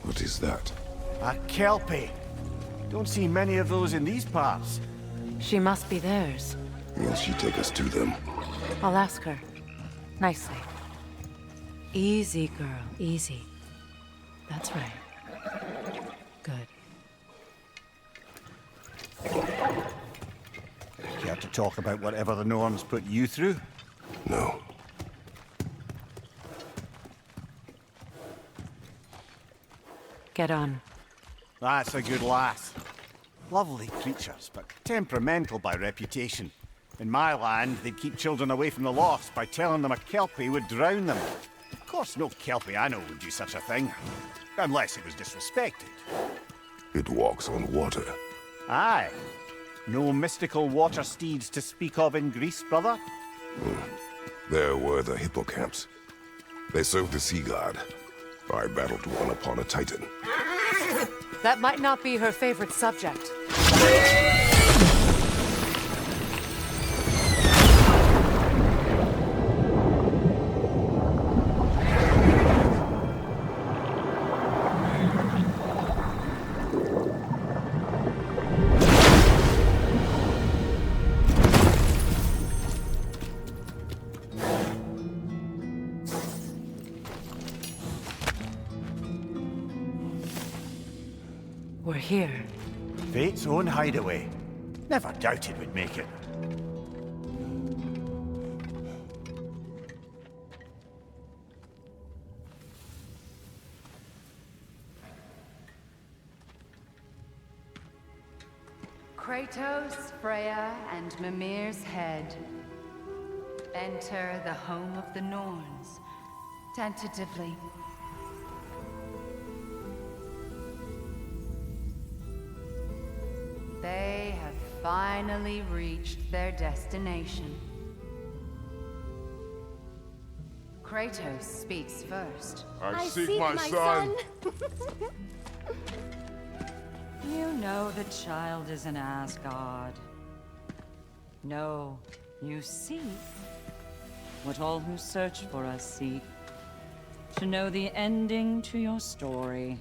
What is that? A kelpie. Don't see many of those in these parts. She must be theirs. Will she take us to them? I'll ask her. Nicely. Easy, girl. Easy. That's right. Good. Care to talk about whatever the Norns put you through? No. Get on. That's a good lass. Lovely creatures, but temperamental by reputation. In my land, they'd keep children away from the lost by telling them a kelpie would drown them. Of course, no kelpie I know would do such a thing. Unless it was disrespected. It walks on water. Aye. No mystical water steeds to speak of in Greece, brother? There were the hippocamps. They served the sea god. I battled one upon a titan. That might not be her favorite subject. We're here. Fate's own hideaway. Never doubted we'd make it. Kratos, Freya, and Mimir's head. Enter the home of the Norns, tentatively. They have finally reached their destination. Kratos speaks first. I seek my son. You know the child is an Asgard. No, you seek what all who search for us seek. To know the ending to your story.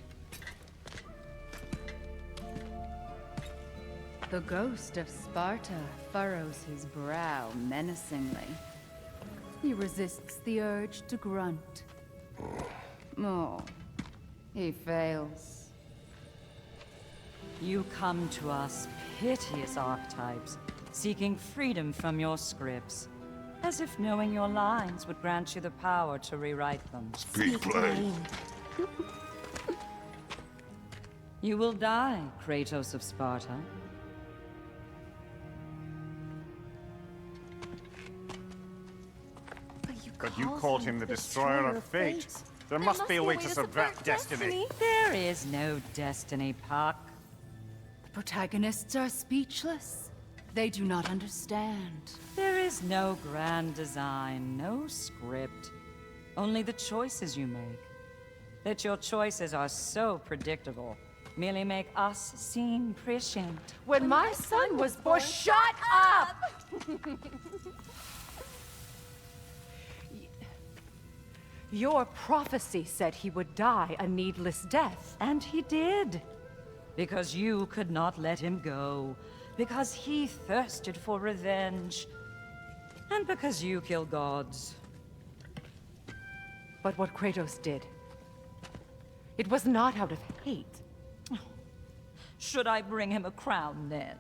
The ghost of Sparta furrows his brow menacingly. He resists the urge to grunt. Oh, he fails. You come to us, piteous archetypes, seeking freedom from your scripts, as if knowing your lines would grant you the power to rewrite them. Speak plain. You will die, Kratos of Sparta. But you called him the destroyer of fate. There must be a way to subvert destiny. There is no destiny, Puck. The protagonists are speechless. They do not understand. There is no grand design, no script. Only the choices you make. That your choices are so predictable merely make us seem prescient. When my son was born, shut up! Your prophecy said he would die a needless death. And he did. Because you could not let him go. Because he thirsted for revenge. And because you kill gods. But what Kratos did, it was not out of hate. Should I bring him a crown then?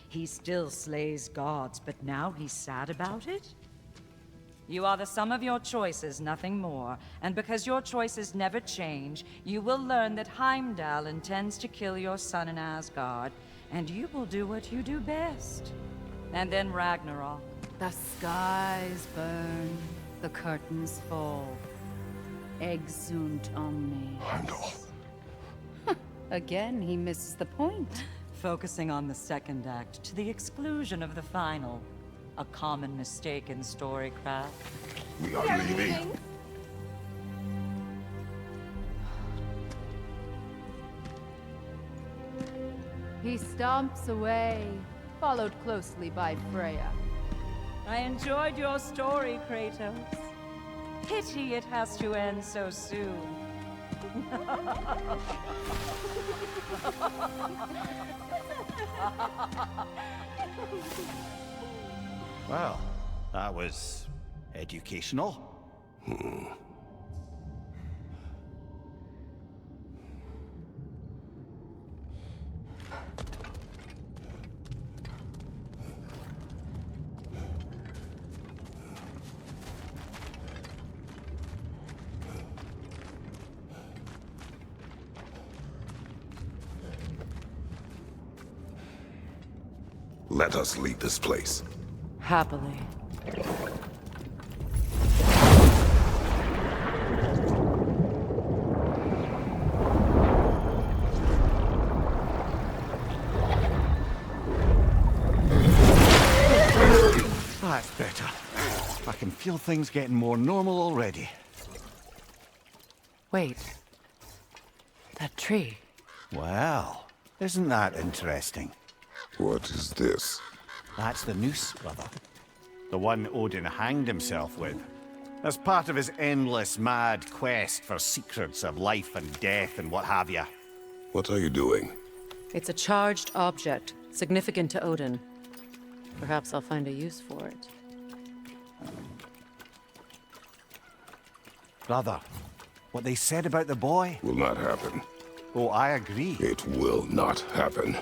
He still slays gods, but now he's sad about it? You are the sum of your choices, nothing more. And because your choices never change, you will learn that Heimdall intends to kill your son in Asgard, and you will do what you do best. And then Ragnarok. The skies burn, the curtains fall. Exunt omne. Heimdall. Again, he misses the point. Focusing on the second act to the exclusion of the final. A common mistake in storycraft. We are leaving. He stomps away, followed closely by Freya. I enjoyed your story, Kratos. Pity it has to end so soon. Well, that was educational. Let us leave this place. Happily. That's better. I can feel things getting more normal already. Wait. That tree. Well, isn't that interesting? What is this? That's the noose, brother. The one Odin hanged himself with. As part of his endless, mad quest for secrets of life and death and what have you. What are you doing? It's a charged object, significant to Odin. Perhaps I'll find a use for it. Brother, what they said about the boy? Will not happen. Oh, I agree. It will not happen.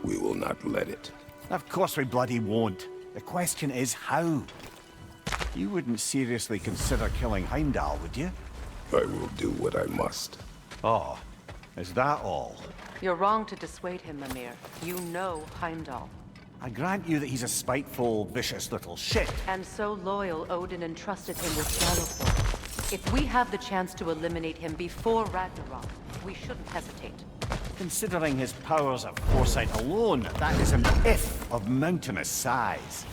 We will not let it. Of course we bloody won't. The question is how. You wouldn't seriously consider killing Heimdall, would you? I will do what I must. Oh, is that all? You're wrong to dissuade him, Mimir. You know Heimdall. I grant you that he's a spiteful, vicious little shit. And so loyal, Odin entrusted him with Gjallarhorn. If we have the chance to eliminate him before Ragnarok, we shouldn't hesitate. Considering his powers of foresight alone, that is an if of mountainous size.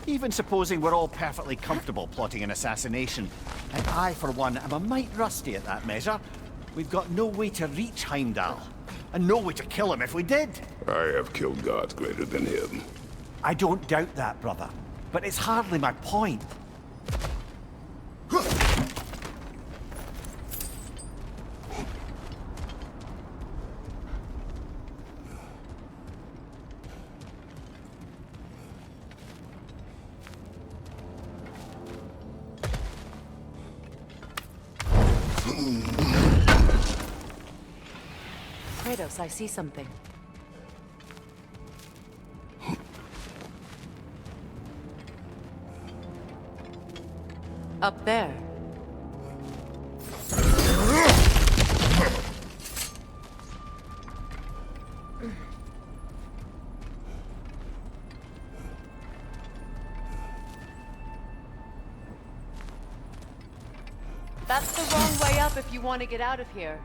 Even supposing we're all perfectly comfortable plotting an assassination, and I, for one, am a mite rusty at that measure, we've got no way to reach Heimdall, and no way to kill him if we did. I have killed gods greater than him. I don't doubt that, brother, but it's hardly my point. Kratos, I see something. Up there. That's the wrong way up if you want to get out of here.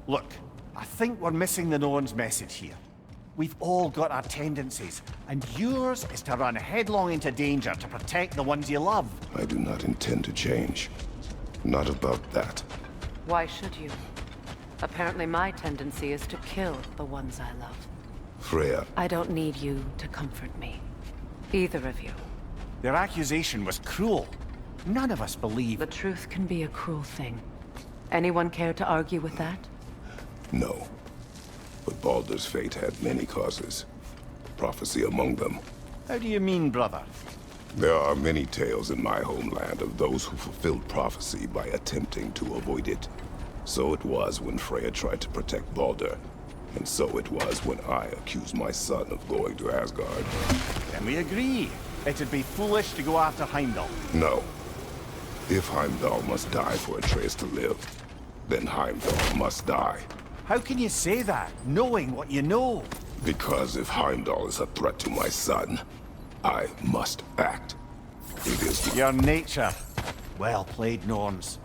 Look, I think we're missing the Norns' message here. We've all got our tendencies, and yours is to run headlong into danger to protect the ones you love. I do not intend to change. Not about that. Why should you? Apparently my tendency is to kill the ones I love. Freya, I don't need you to comfort me. Either of you. Their accusation was cruel. None of us believe The it. truth can be a cruel thing. Anyone care to argue with that? no. But Baldur's fate had many causes. Prophecy among them. How do you mean, brother? There are many tales in my homeland of those who fulfilled prophecy by attempting to avoid it. So it was when Freya tried to protect Baldur. And so it was when I accused my son of going to Asgard. Then we agree. It'd be foolish to go after Heimdall. No. If Heimdall must die for Atreus to live, then Heimdall must die. How can you say that, knowing what you know? Because if Heimdall is a threat to my son, I must act. It is Your nature. Well played, Norns.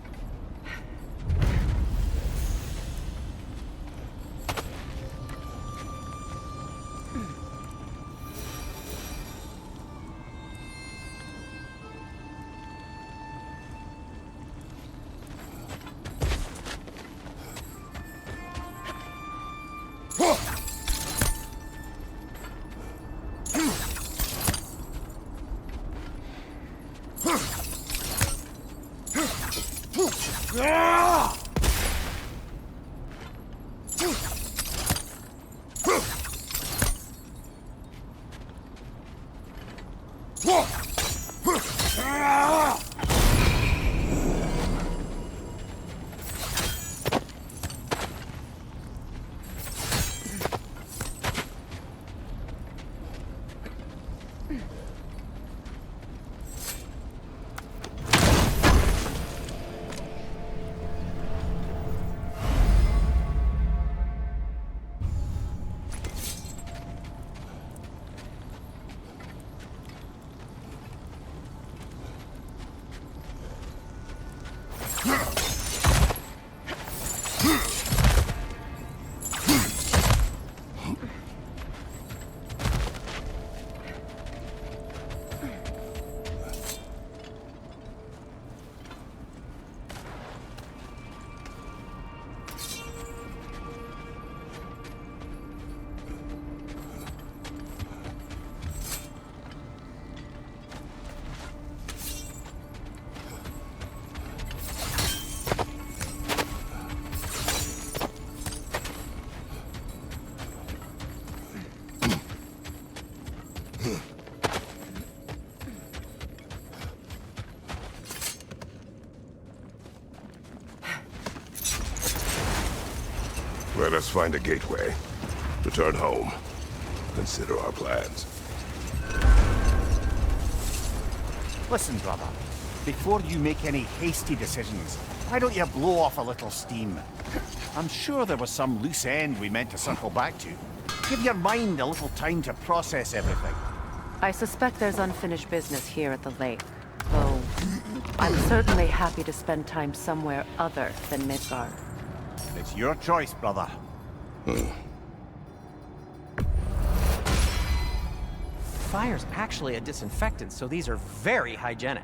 Let us find a gateway. Return home. Consider our plans. Listen, brother. Before you make any hasty decisions, why don't you blow off a little steam? I'm sure there was some loose end we meant to circle back to. Give your mind a little time to process everything. I suspect there's unfinished business here at the lake, though I'm certainly happy to spend time somewhere other than Midgard. It's your choice, brother. Fire's actually a disinfectant, so these are very hygienic.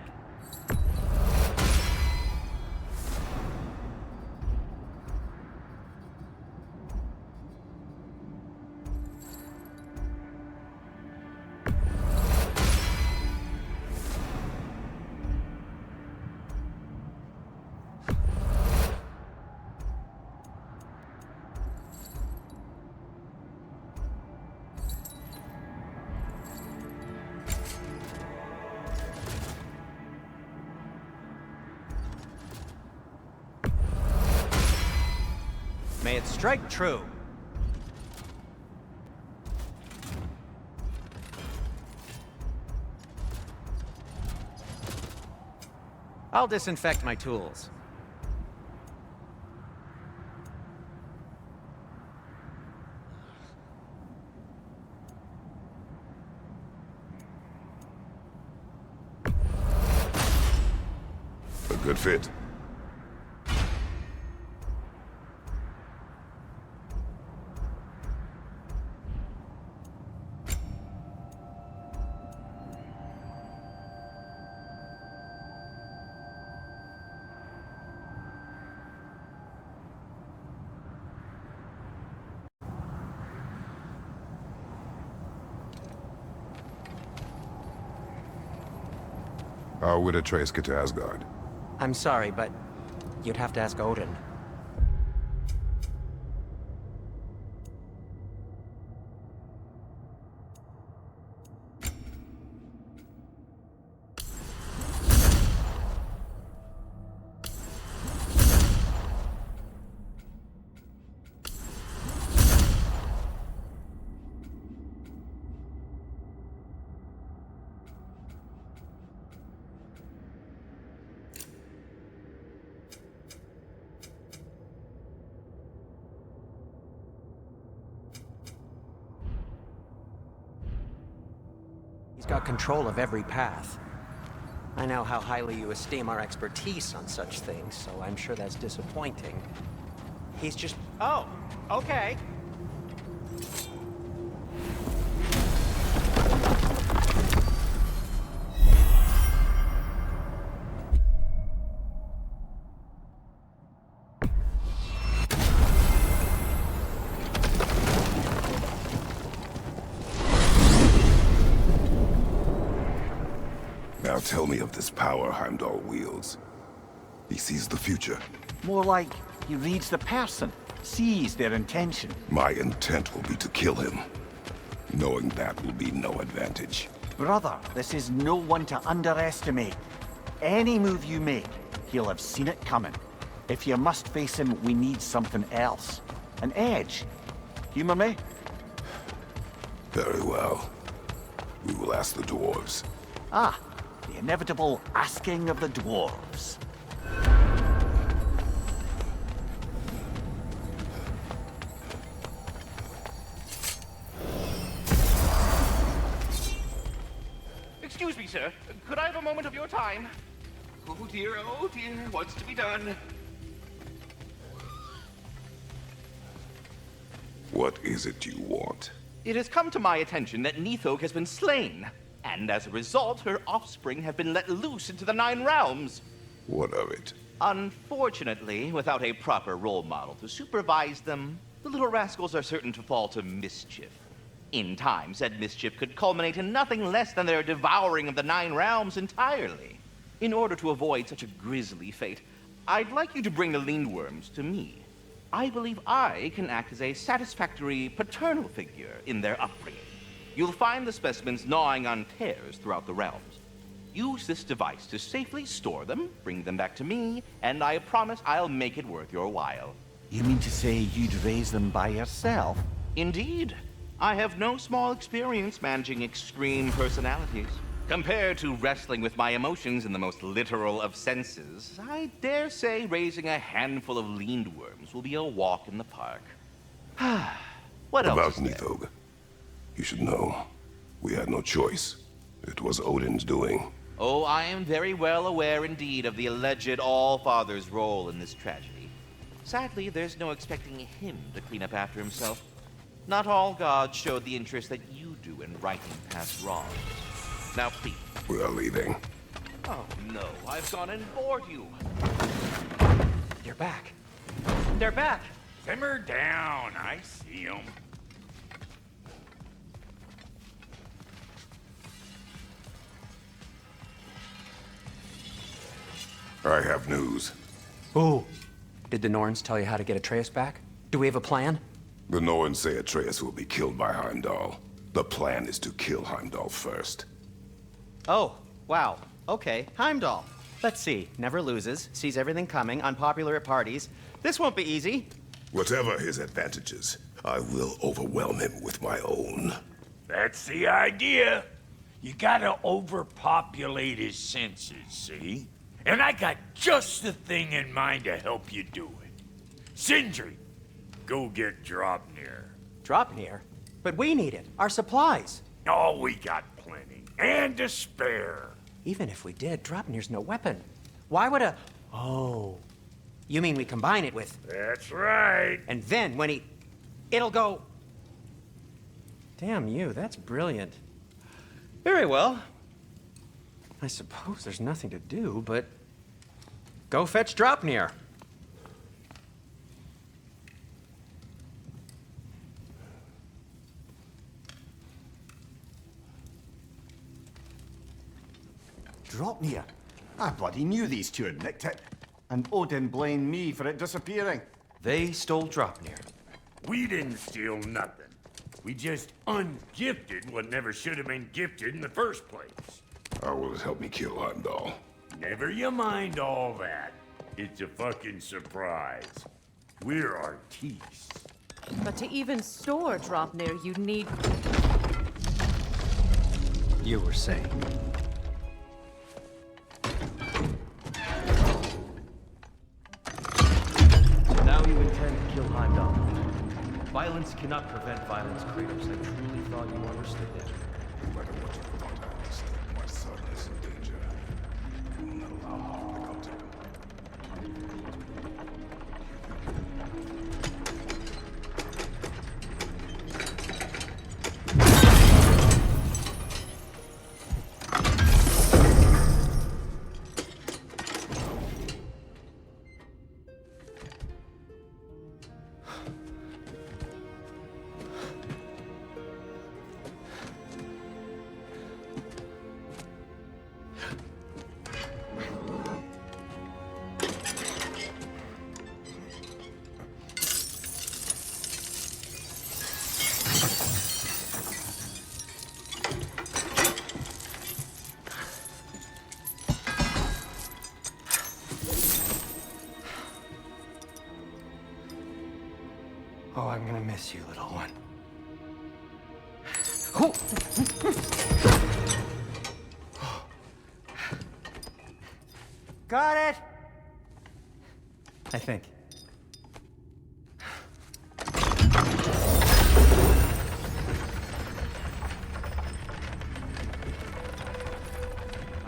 May it strike true. I'll disinfect my tools. A good fit. How would Atreus get to Asgard? I'm sorry, but you'd have to ask Odin. He's got control of every path. I know how highly you esteem our expertise on such things, so I'm sure that's disappointing. He's just... Oh, okay. Now tell me of this power Heimdall wields. He sees the future. More like he reads the person, sees their intention. My intent will be to kill him. Knowing that will be no advantage. Brother, this is no one to underestimate. Any move you make, he'll have seen it coming. If you must face him, we need something else. An edge. Humor me? Very well. We will ask the dwarves. Ah, the inevitable asking of the dwarves. Excuse me, sir. Could I have a moment of your time? Oh dear, what's to be done? What is it you want? It has come to my attention that Nithog has been slain, and as a result, her offspring have been let loose into the Nine Realms. What of it? Unfortunately, without a proper role model to supervise them, the little rascals are certain to fall to mischief. In time, said mischief could culminate in nothing less than their devouring of the Nine Realms entirely. In order to avoid such a grisly fate, I'd like you to bring the Lindworms to me. I believe I can act as a satisfactory paternal figure in their upbringing. You'll find the specimens gnawing on tears throughout the realms. Use this device to safely store them, bring them back to me, and I promise I'll make it worth your while. You mean to say you'd raise them by yourself? Indeed. I have no small experience managing extreme personalities. Compared to wrestling with my emotions in the most literal of senses, I dare say raising a handful of Lindworms will be a walk in the park. What else? About Nithog. You should know. We had no choice. It was Odin's doing. Oh, I am very well aware indeed of the alleged All-Father's role in this tragedy. Sadly, there's no expecting him to clean up after himself. Not all gods showed the interest that you do in righting past wrongs. Now, please. We are leaving. Oh, no. I've gone and bored you. They're back. They're back! Simmer down. I see them. I have news. Ooh. Did the Norns tell you how to get Atreus back? Do we have a plan? The Norns say Atreus will be killed by Heimdall. The plan is to kill Heimdall first. Oh, wow. Okay, Heimdall. Let's see. Never loses, sees everything coming, unpopular at parties. This won't be easy. Whatever his advantages, I will overwhelm him with my own. That's the idea. You gotta overpopulate his senses, see? And I got just the thing in mind to help you do it. Sindri, go get Draupnir. Draupnir? But we need it. Our supplies. Oh, we got plenty. And to spare. Even if we did, Draupnir's no weapon. Why would a... Oh. You mean we combine it with... That's right. And then when he... It'll go... Damn you, that's brilliant. Very well. I suppose there's nothing to do, but... Go fetch Draupnir. Draupnir? I bloody knew these two had nicked it. And Odin blamed me for it disappearing. They stole Draupnir. We didn't steal nothing. We just ungifted what never should have been gifted in the first place. How will it help me kill Heimdall? Never you mind all that. It's a fucking surprise. We're artistes. But to even store Draupnir, you'd need... You were saying. Now you intend to kill Heimdall. Violence cannot prevent violence, Kratos. I truly thought you understood that. No matter what you thought, Oh, I'm gonna miss you, little one. Got it! I think. I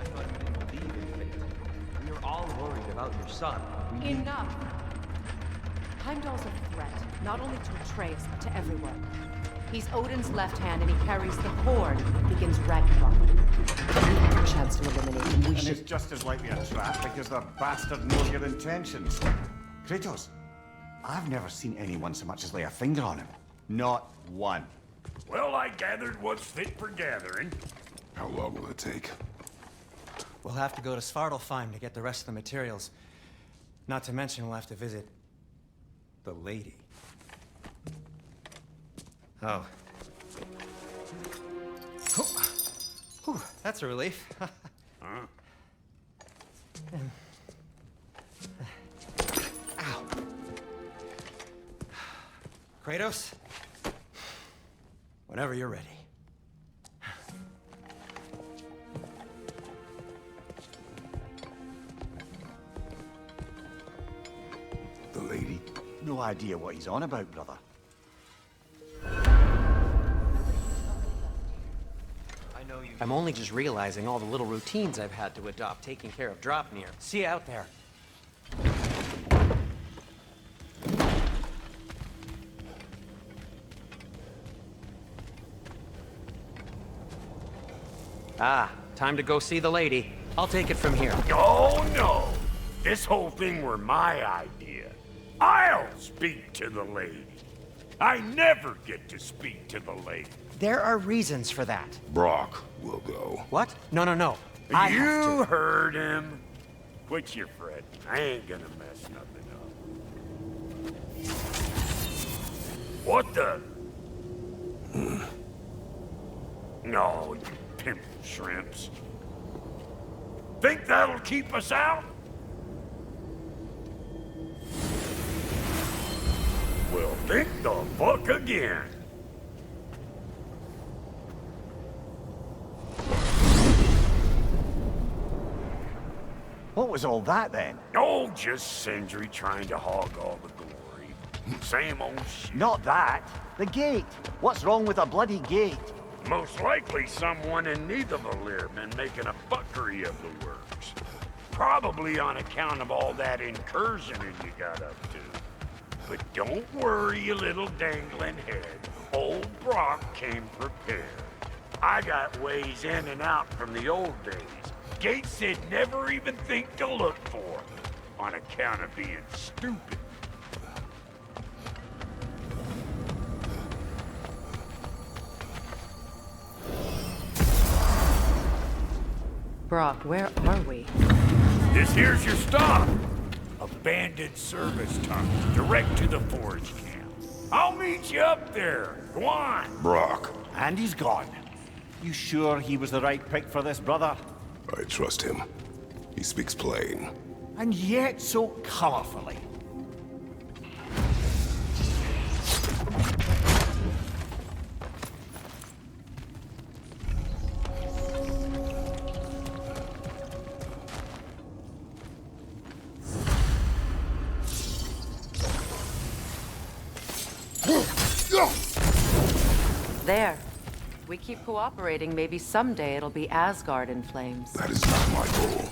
thought you didn't believe in fate. We were all worried about your son. Enough! Heimdall's a threat, not only to Atreus, but to everyone. He's Odin's left hand, and he carries the cord that begins Ragnarok. A chance to eliminate him, we And should... it's just as likely a trap because the bastard knows your intentions. Kratos, I've never seen anyone so much as lay a finger on him. Not one. Well, I gathered what's fit for gathering. How long will it take? We'll have to go to Svartalfheim to get the rest of the materials. Not to mention we'll have to visit the lady. Oh. Whew, that's a relief. Ow. Kratos? Whenever you're ready. The lady? No idea what he's on about, brother. I'm only just realizing all the little routines I've had to adopt taking care of Draupnir. See you out there. Ah, time to go see the lady. I'll take it from here. Oh, no. This whole thing were my idea. I'll speak to the lady. I never get to speak to the lady. There are reasons for that. Brock will go. What? No, no, no. I have You to. heard him. Quit your fretting. I ain't gonna mess nothing up. What the? No, you pimple shrimps. Think that'll keep us out? Well, think the fuck again. What was all that then? Oh, just Sindri trying to hog all the glory. Same old shit. Not that. The gate. What's wrong with a bloody gate? Most likely someone in Nidavellir been making a fuckery of the works. Probably on account of all that incursioning you got up to. But don't worry, you little dangling head. Old Brock came prepared. I got ways in and out from the old days. Gates they'd never even think to look for, on account of being stupid. Brock, where are we? This here's your stop. Abandoned service tunnel, direct to the forge camp. I'll meet you up there. Go on. Brock. And he's gone. You sure he was the right pick for this, brother? I trust him. He speaks plain. And yet so colorfully. There. We keep cooperating, maybe someday it'll be Asgard in flames. That is not my goal.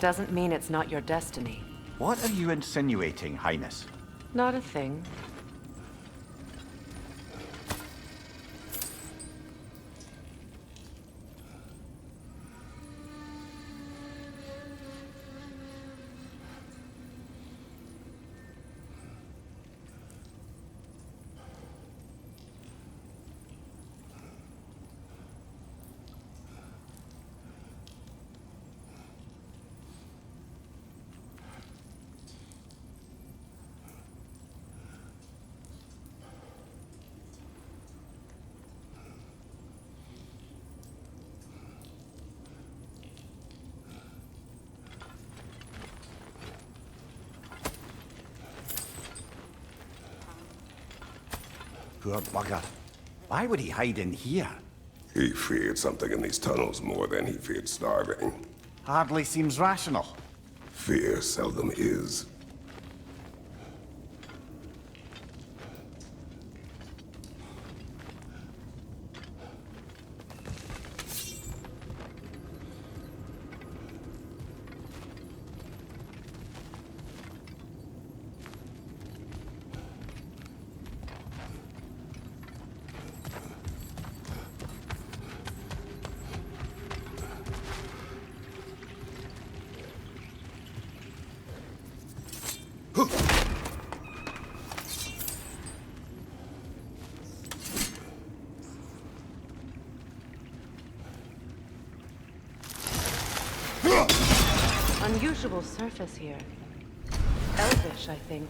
Doesn't mean it's not your destiny. What are you insinuating, Highness? Not a thing. Poor bugger. Why would he hide in here? He feared something in these tunnels more than he feared starving. Hardly seems rational. Fear seldom is. Unusual surface here. Elvish, I think.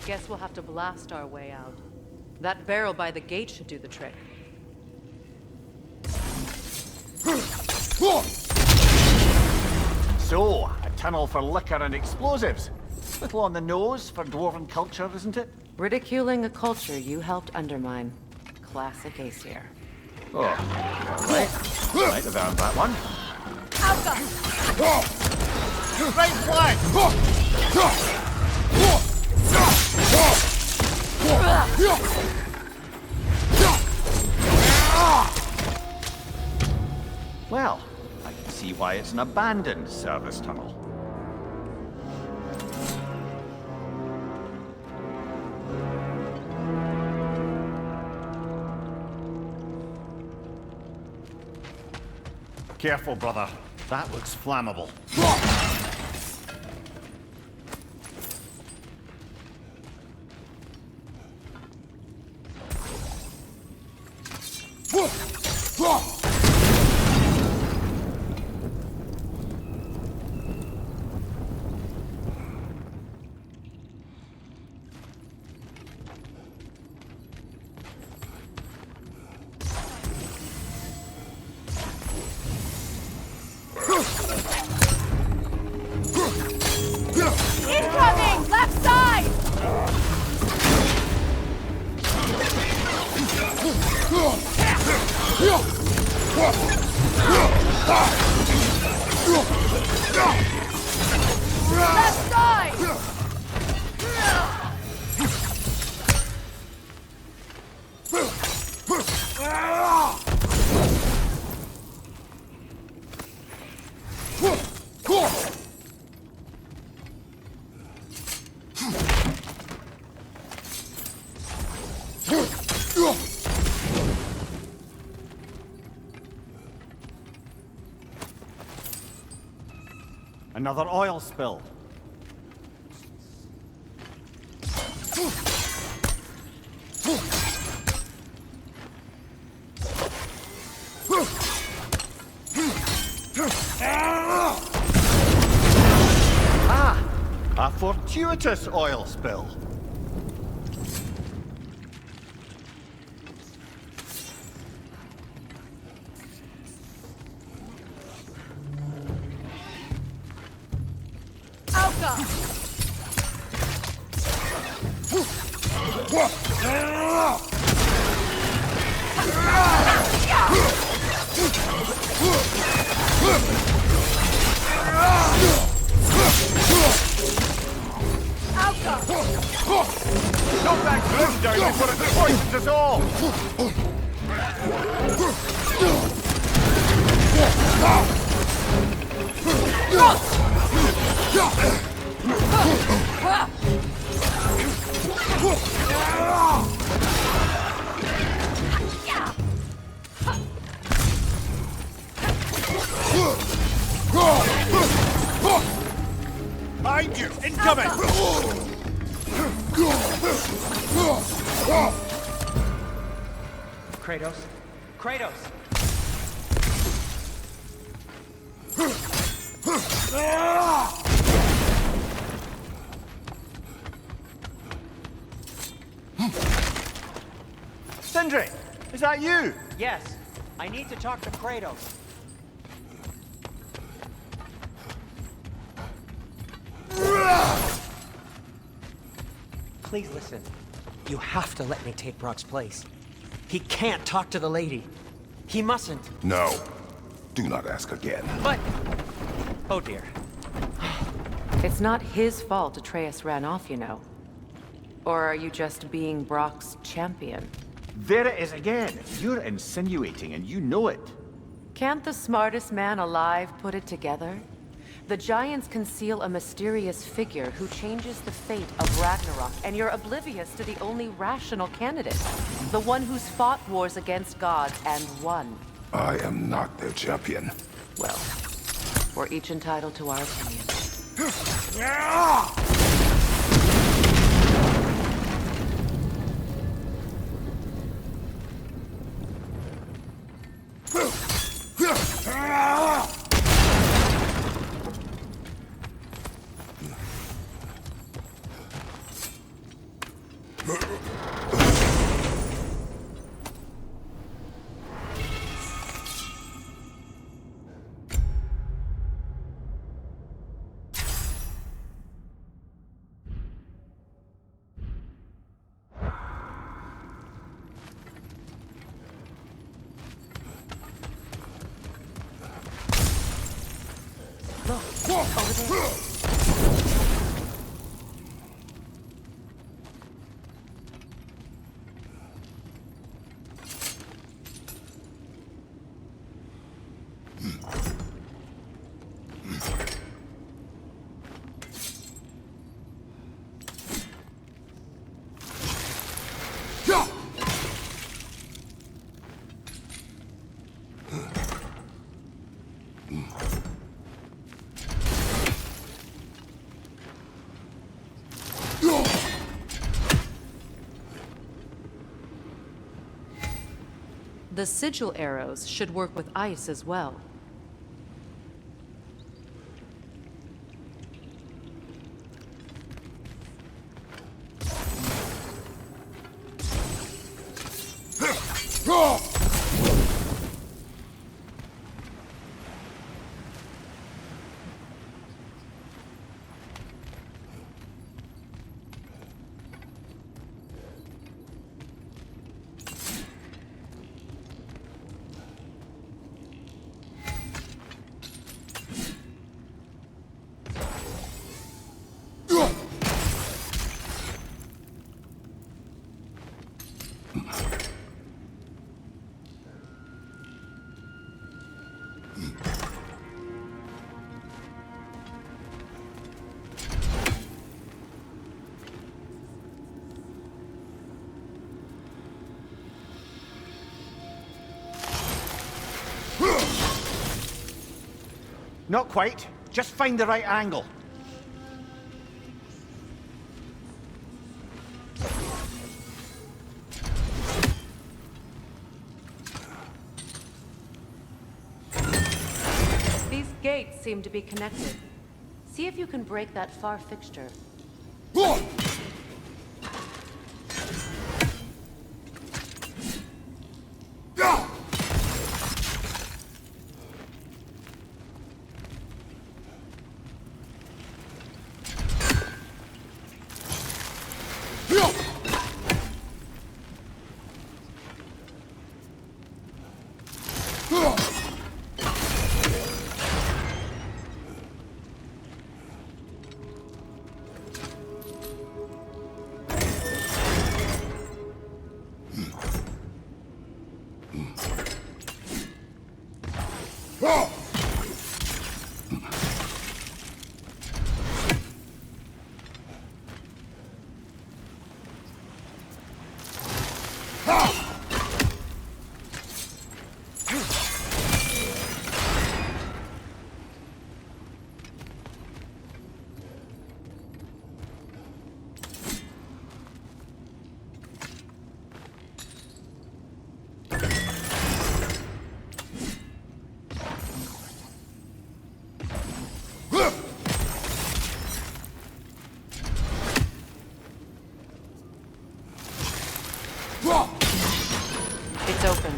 Guess we'll have to blast our way out. That barrel by the gate should do the trick. So, a tunnel for liquor and explosives. Little on the nose for dwarven culture, isn't it? Ridiculing a culture you helped undermine. Classic Aesir. Oh, right. Might have earned that one. Right flank! Well, I can see why it's an abandoned service tunnel. Careful, brother. That looks flammable. Incoming! Left side! Left side! Another oil spill. Ah! A fortuitous oil spill. Knock that grim down before it poisons us all! Behind you! Incoming! Kratos? Kratos! Sindri! Is that you? Yes, I need to talk to Kratos. Please listen. You have to let me take Brock's place. He can't talk to the lady. He mustn't. No. Do not ask again. But... Oh dear. It's not his fault Atreus ran off, you know. Or are you just being Brock's champion? There it is again. You're insinuating and you know it. Can't the smartest man alive put it together? The Giants conceal a mysterious figure who changes the fate of Ragnarok, and you're oblivious to the only rational candidate. The one who's fought wars against gods and won. I am not their champion. Well, we're each entitled to our opinion. The sigil arrows should work with ice as well. Not quite. Just find the right angle. These gates seem to be connected. See if you can break that far fixture. It's open.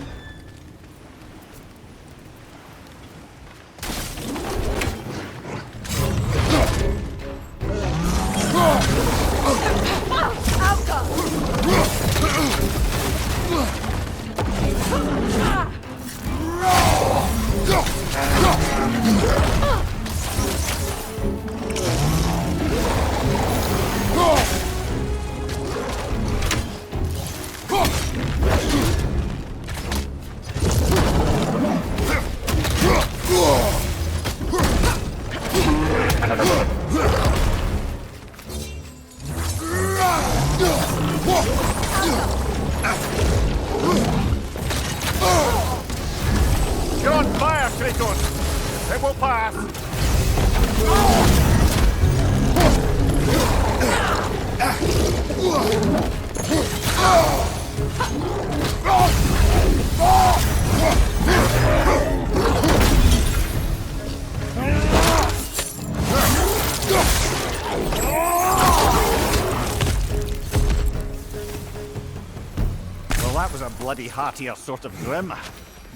You're on fire, Kratos! It will pass! Well, that was a bloody heartier sort of grim.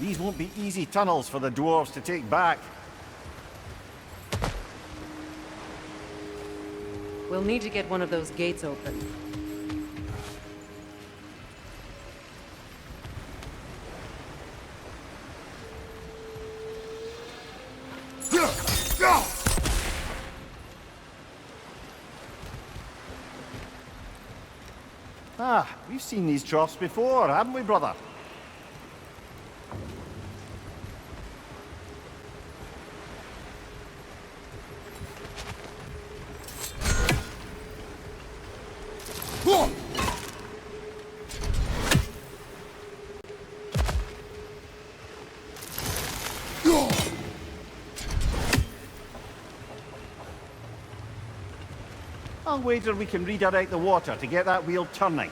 These won't be easy tunnels for the dwarves to take back. We'll need to get one of those gates open. Ah, we've seen these troughs before, haven't we, brother? I'll wager we can redirect the water to get that wheel turning.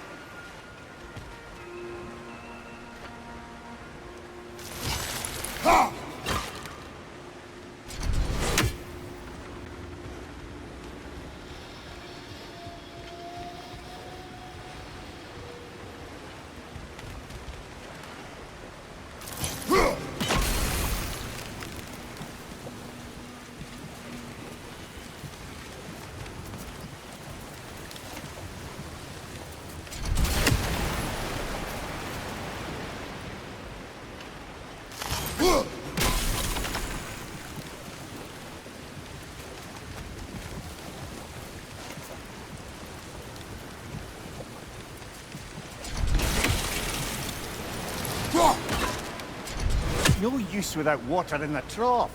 No use without water in the trough.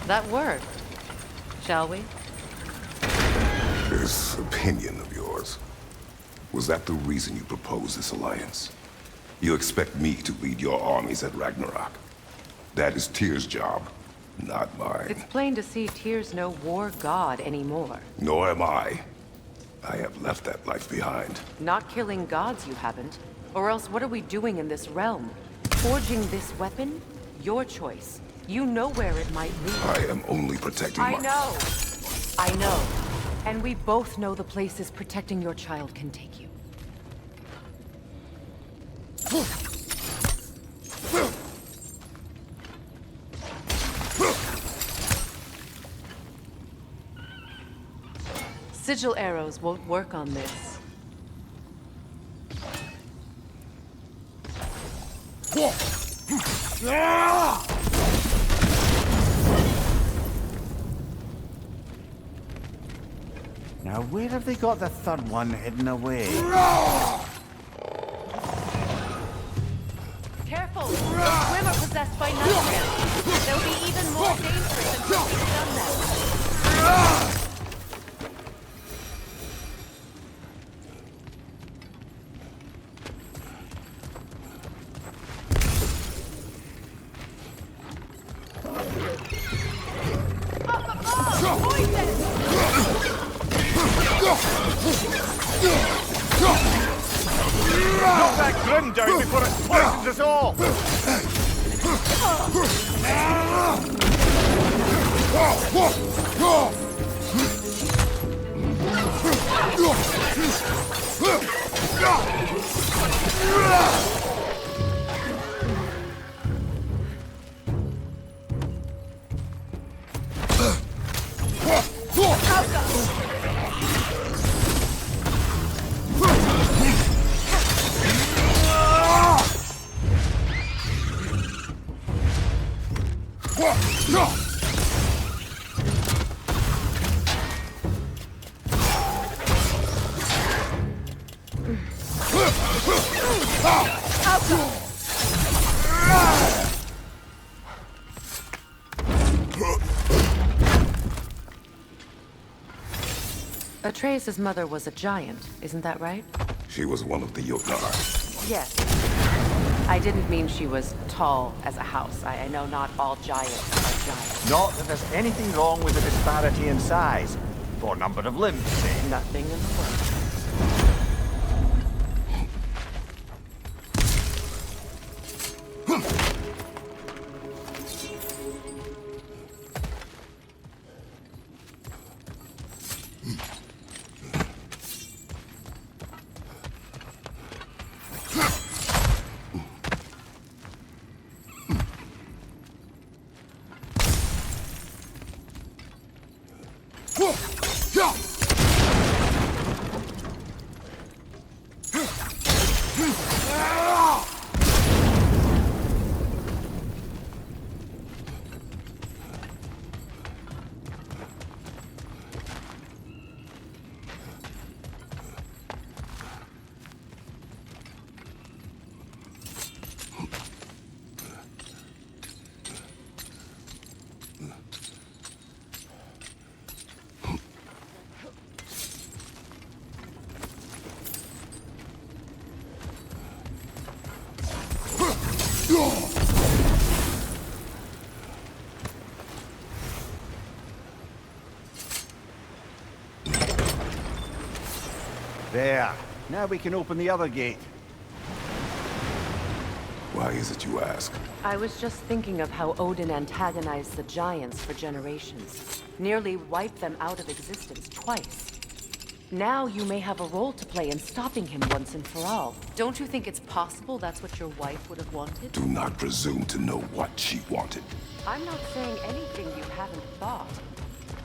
That worked. Shall we? This opinion of yours, was that the reason you proposed this alliance? You expect me to lead your armies at Ragnarok? That is Tyr's job, not mine. It's plain to see Tyr's no war god anymore. Nor am I. I have left that life behind. Not killing gods, you haven't. Or else what are we doing in this realm? Forging this weapon? Your choice. You know where it might lead. I am only protecting I know. And we both know the places protecting your child can take you. Sigil arrows won't work on this. Now, where have they got the third one hidden away? Careful! Those women are possessed by nightmares. They'll be even more dangerous until we've done that. Knock that grim down before it poisons us all! Atreus' mother was a giant, isn't that right? She was one of the Jotnar. Yes. I didn't mean she was tall as a house. I know not all giants are giants. Not that there's anything wrong with the disparity in size, or number of limbs, say. Nothing in the world. There. Now we can open the other gate. Why is it you ask? I was just thinking of how Odin antagonized the giants for generations. Nearly wiped them out of existence twice. Now you may have a role to play in stopping him once and for all. Don't you think it's possible that's what your wife would have wanted? Do not presume to know what she wanted. I'm not saying anything you haven't thought.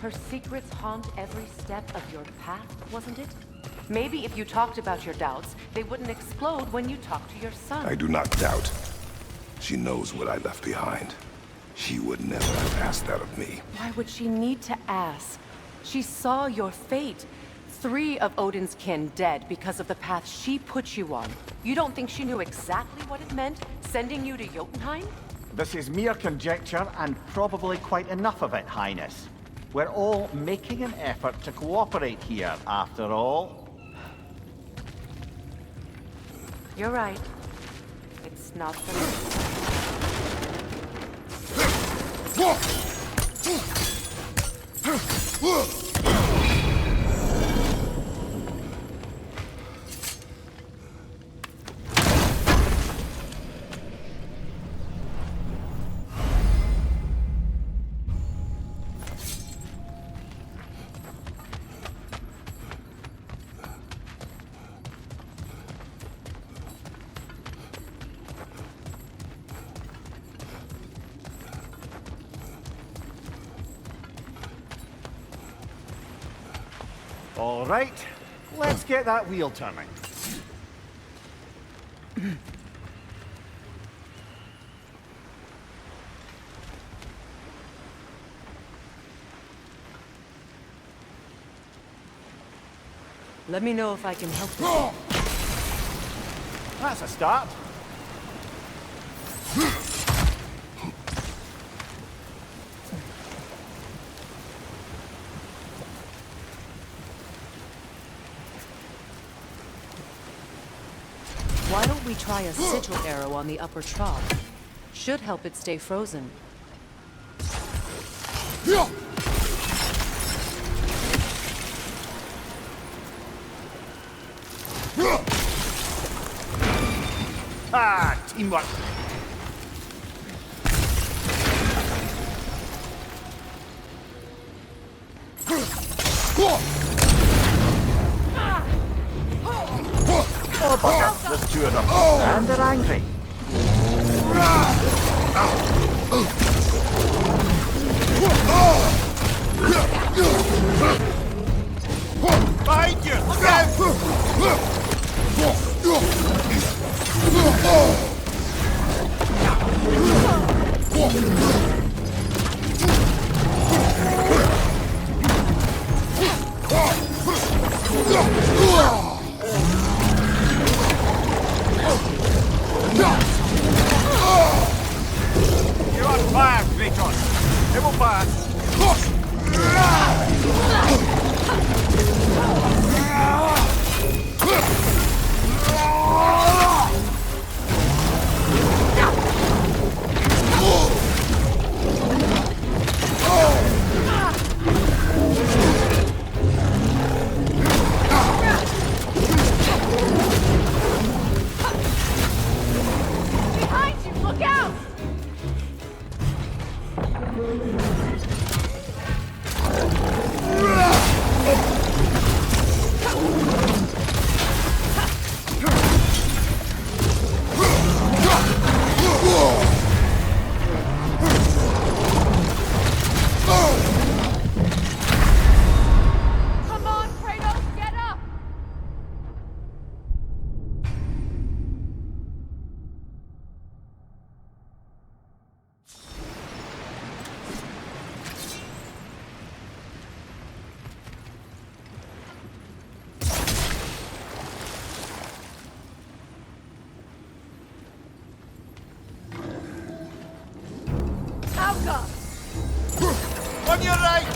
Her secrets haunt every step of your path, wasn't it? Maybe if you talked about your doubts, they wouldn't explode when you talk to your son. I do not doubt. She knows what I left behind. She would never have asked that of me. Why would she need to ask? She saw your fate. 3 of Odin's kin dead because of the path she put you on. You don't think she knew exactly what it meant, sending you to Jotunheim? This is mere conjecture, and probably quite enough of it, Highness. We're all making an effort to cooperate here, after all. You're right. It's not for me. All right, let's get that wheel turning. Let me know if I can help you. That's a start. Why don't we try a sigil arrow on the upper trough? Should help it stay frozen. Ah, teamwork. Oh, bugger. There's two of them. And they're angry. Behind you! Look out! You're on fire, Kratos. It will pass. Behind you! Look out! Come on, Kratos, get up! Alka! On your right!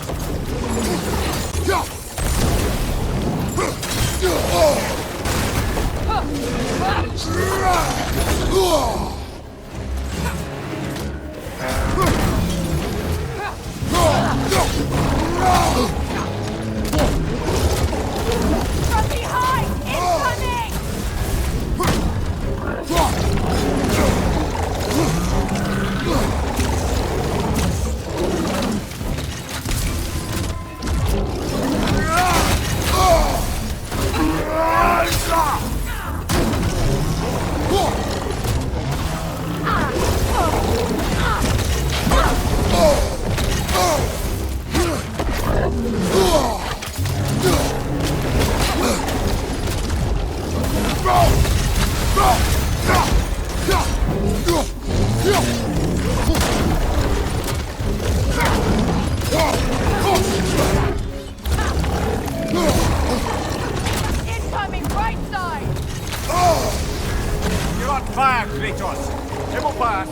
From behind! Incoming! Incoming right side! You're on fire, Kratos. It will pass.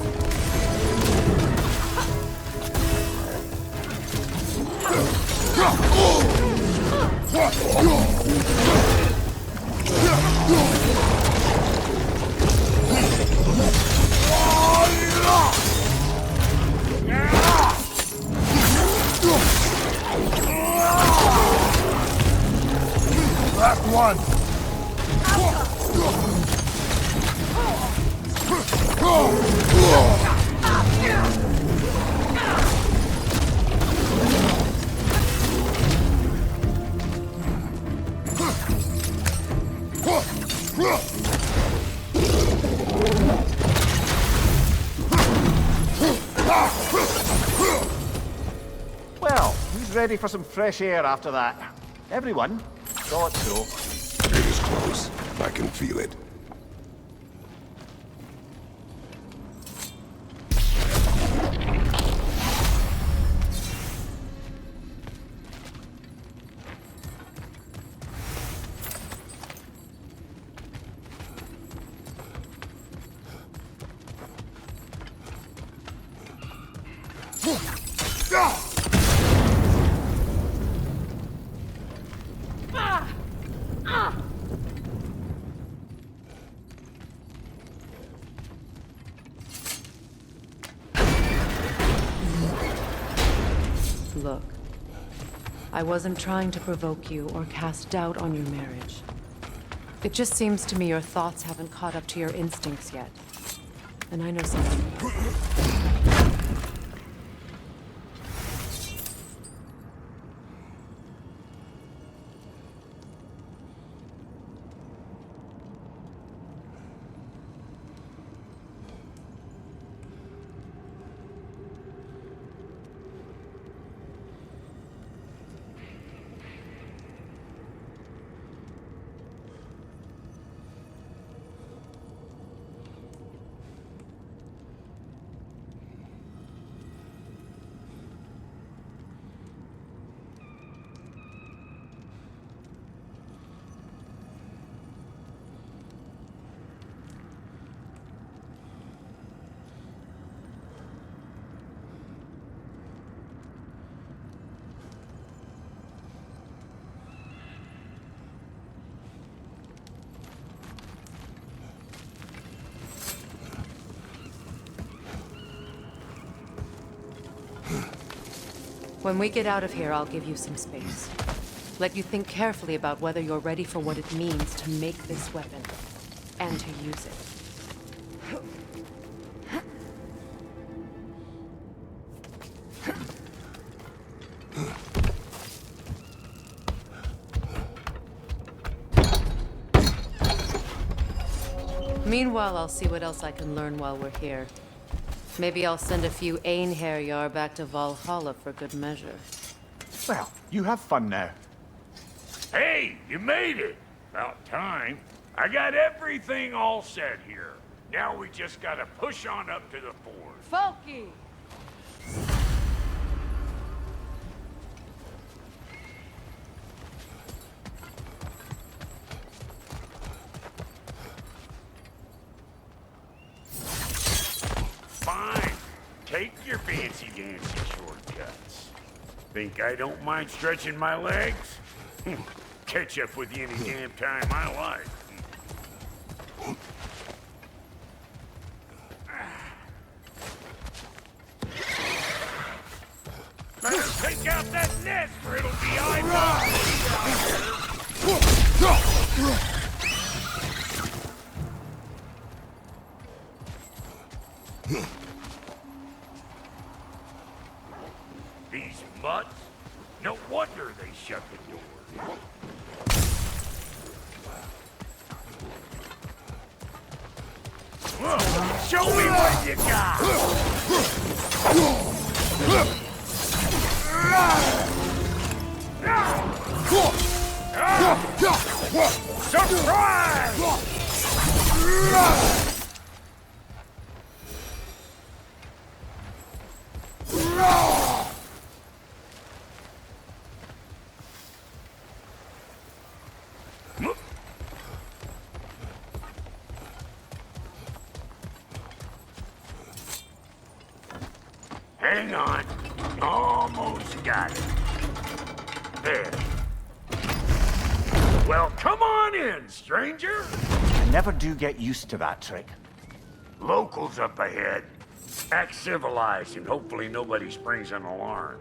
Last one. Well, who's ready for some fresh air after that? Everyone? Thought so. It is close. I can feel it. Look, I wasn't trying to provoke you or cast doubt on your marriage. It just seems to me your thoughts haven't caught up to your instincts yet. And I know something. When we get out of here, I'll give you some space. Let you think carefully about whether you're ready for what it means to make this weapon, and to use it. Meanwhile, I'll see what else I can learn while we're here. Maybe I'll send a few Einherjar back to Valhalla for good measure. Well, you have fun now. Hey, you made it! About time. I got everything all set here. Now we just gotta push on up to the fort. Folky! Fine. Take your fancy dancy shortcuts. Think I don't mind stretching my legs? Catch up with you any damn time I like. Better take out that net or it'll be eyeballs. These mutts? No wonder they shut the door. Show me what you got! Surprise! Hang on. Almost got it. There. Well, come on in, stranger. I never do get used to that trick. Locals up ahead. Act civilized and hopefully nobody springs an alarm.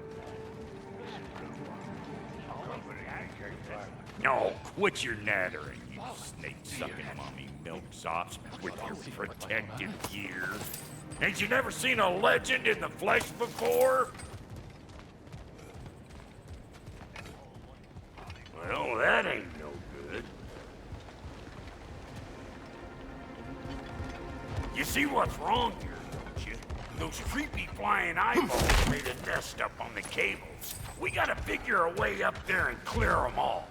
No, quit your nattering, you snake-sucking mommy milksops with your protective gear. Ain't you never seen a legend in the flesh before? Well, that ain't no good. You see what's wrong here, don't you? Those creepy flying eyeballs made a nest up on the cables. We gotta figure a way up there and clear them all.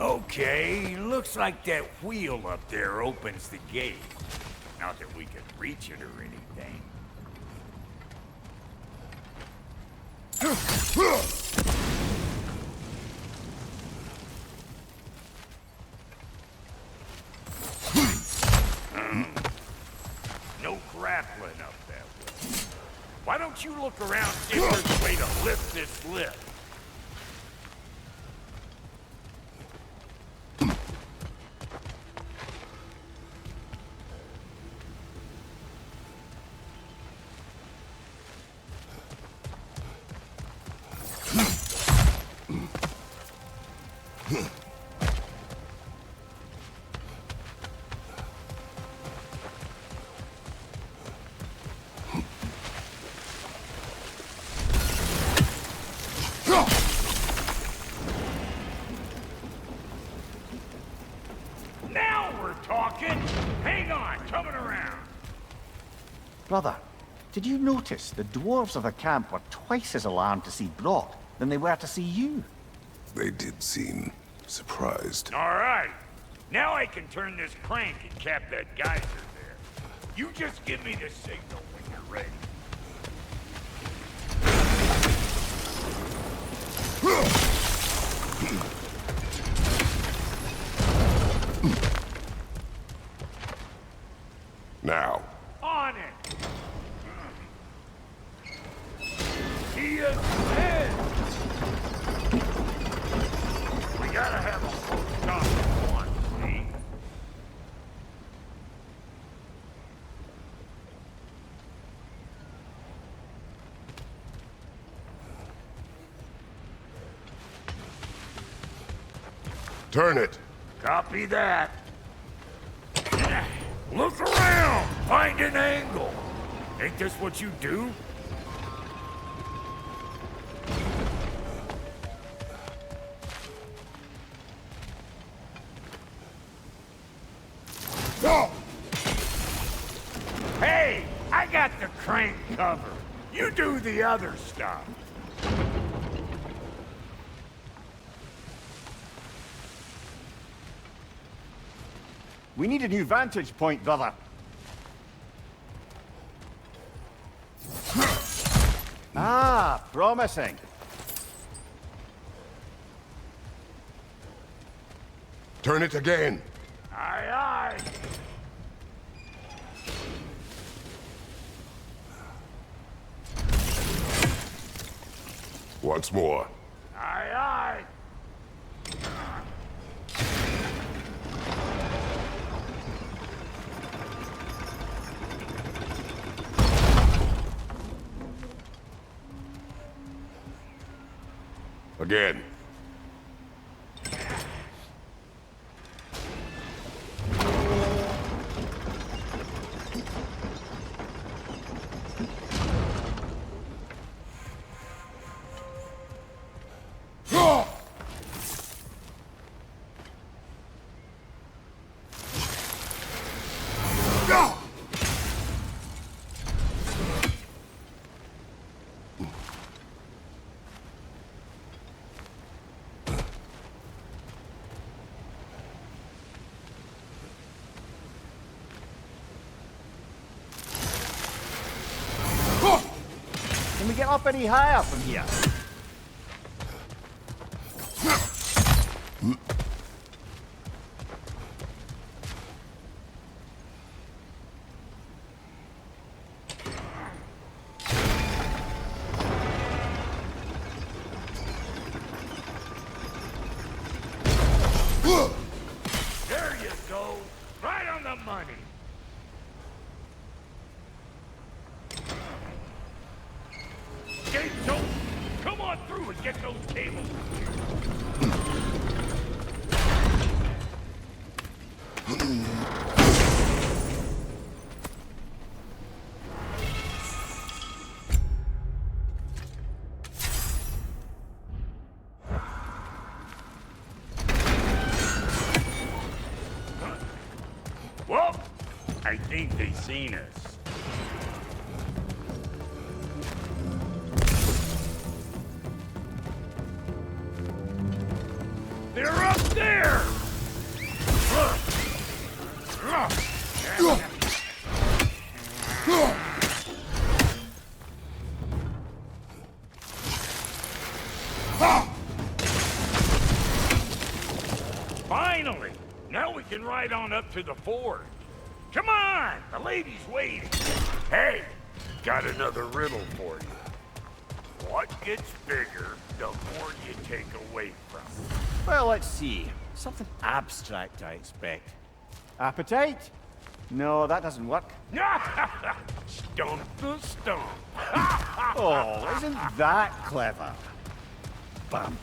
Okay, look Looks like that wheel up there opens the gate. Not that we can reach it or anything. No grappling up that way. Why don't you look around, see if there's a way to lift this lift? Hang on, coming around. Brother, did you notice the dwarves of the camp were twice as alarmed to see Brock than they were to see you? They did seem surprised. All right. Now I can turn this crank and cap that geyser there. You just give me the signal when you're ready. Now. On it! He is dead! We gotta have a full stop at once, see? Turn it. Copy that. Look around! Find an angle! Ain't this what you do? No! Hey! I got the crank covered. You do the other stuff. We need a new vantage point, brother. Ah, promising. Turn it again. Aye, aye. Once more. Aye, aye. Again. Can we get up any higher from here? There you go. Right on the money. Gates open. Come on through and get those cables. Well, I think they've seen us. They're up there! Finally! Now we can ride on up to the fort. Come on! The lady's waiting. Hey, got another riddle for you. What gets bigger the more you take away from it? Well, let's see. Something abstract, I expect. Appetite? No, that doesn't work. Stump the stump. Oh, isn't that clever? Bam.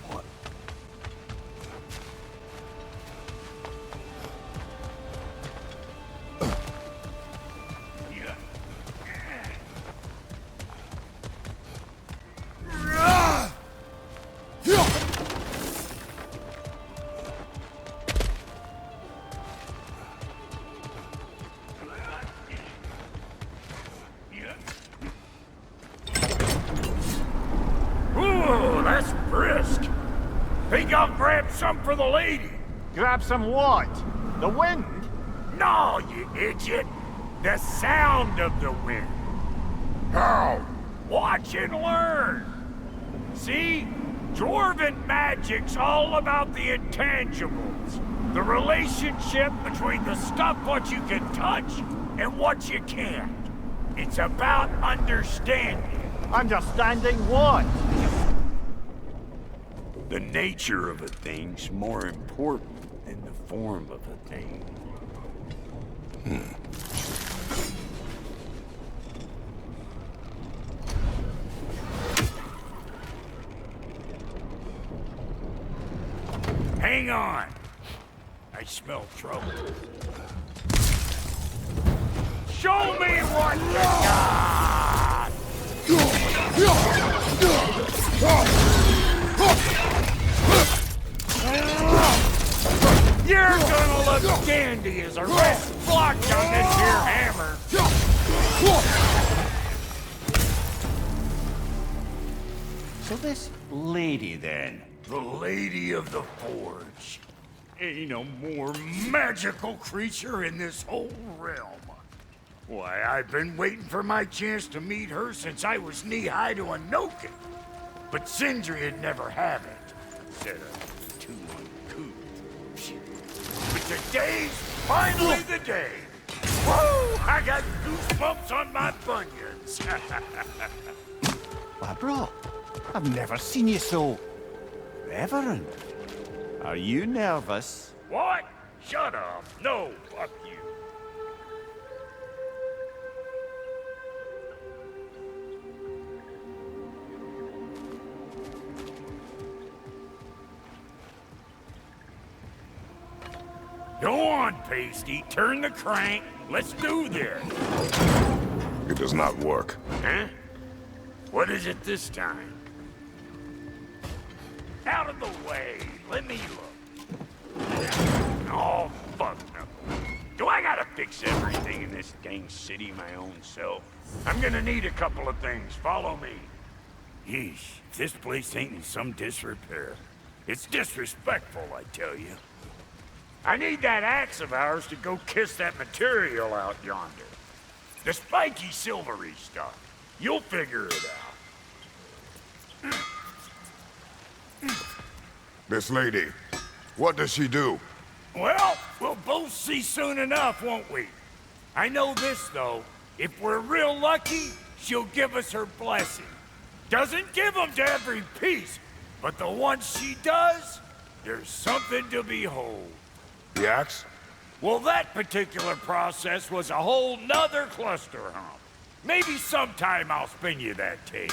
Ooh, that's brisk. Think I'll grab some for the lady. Grab some what? The wind? No, you idiot. The sound of the wind. How? Watch and learn. See? Dwarven magic's all about the intangibles. The relationship between the stuff what you can touch and what you can't. It's about understanding. Understanding what? The nature of a thing's more important than the form of a thing. Hang on. I smell trouble. Show me what you got! You're gonna look dandy as a red blotch on this here hammer. So this lady, then? The Lady of the Forge. Ain't no more magical creature in this whole realm. Why, I've been waiting for my chance to meet her since I was knee-high to a Noken. But Sindri'd never have it. Said I'm too uncouth. But today's finally the day. Woo! I got goosebumps on my bunions. Barbara, I've never seen you so reverent. Are you nervous? What? Shut up. No, fuck you. Go on, Pasty. Turn the crank. Let's do this. It does not work. Huh? What is it this time? Out of the way. Let me look. Oh, fuck no. Do I gotta fix everything in this dang city my own self? I'm gonna need a couple of things. Follow me. Yeesh, if this place ain't in some disrepair. It's disrespectful, I tell you. I need that axe of ours to go kiss that material out yonder. The spiky silvery stuff. You'll figure it out. This lady, what does she do? Well, we'll both see soon enough, won't we? I know this, though. If we're real lucky, she'll give us her blessing. Doesn't give them to every piece, but the ones she does, there's something to behold. The axe? Well, that particular process was a whole nother cluster hump. Maybe sometime I'll spin you that tale.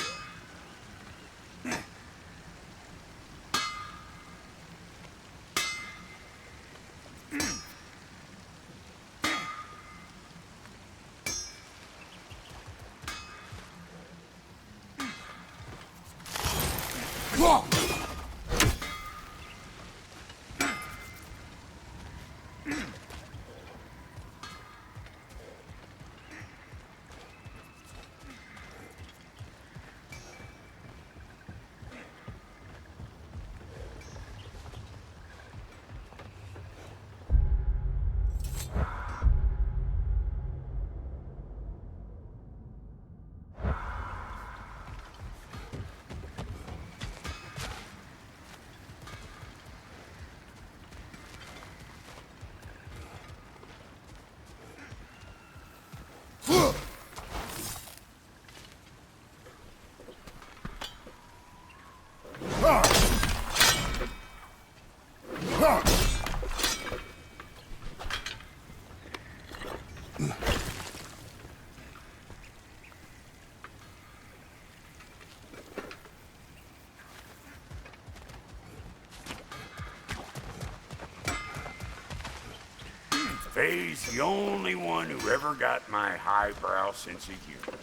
Faye's the only one who ever got my highbrow sense of humor.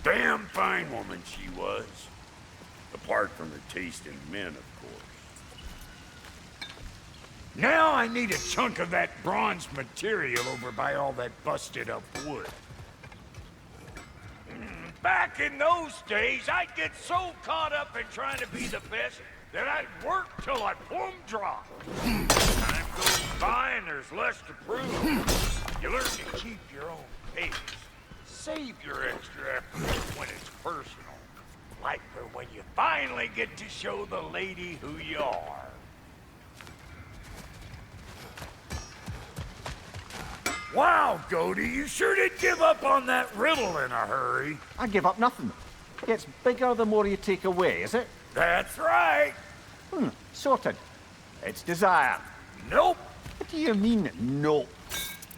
Damn fine woman she was. Apart from her taste in men, of course. Now I need a chunk of that bronze material over by all that busted up wood. Back in those days, I'd get so caught up in trying to be the best that I'd work till I plumb dropped. Time goes by and there's less to prove. You learn to keep your own pace. Save your extra effort when it's personal. Like for when you finally get to show the lady who you are. Wow, Goldie, you sure did give up on that riddle in a hurry. I give up nothing. Gets bigger the more you take away, is it? That's right. Sorted. It's desire. Nope. What do you mean, no?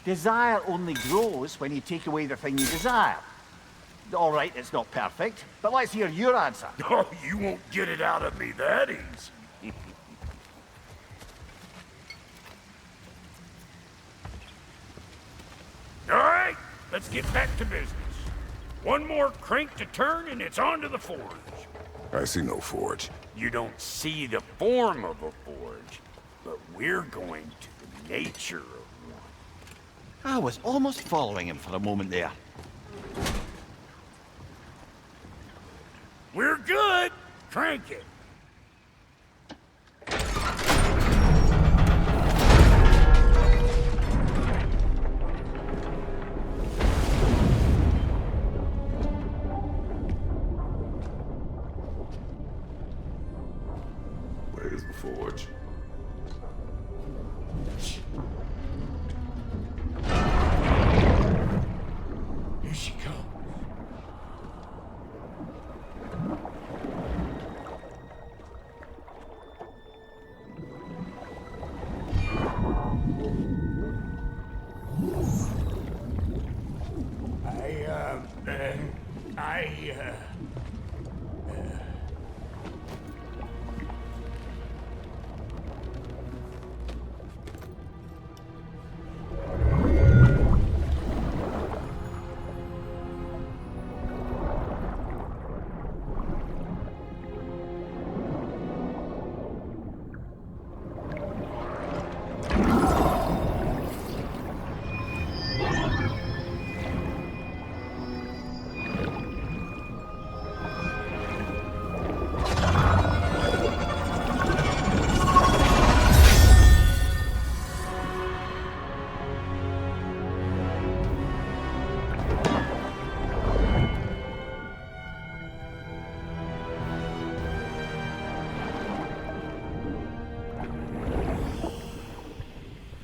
Desire only grows when you take away the thing you desire. All right, it's not perfect, but let's hear your answer. Oh, you won't get it out of me that easy. All right, let's get back to business. One more crank to turn and it's on to the forge. I see no forge. You don't see the form of a forge, but we're going to the nature of one. I was almost following him for a moment there. We're good. Crank it. Where's the forge? Here she comes.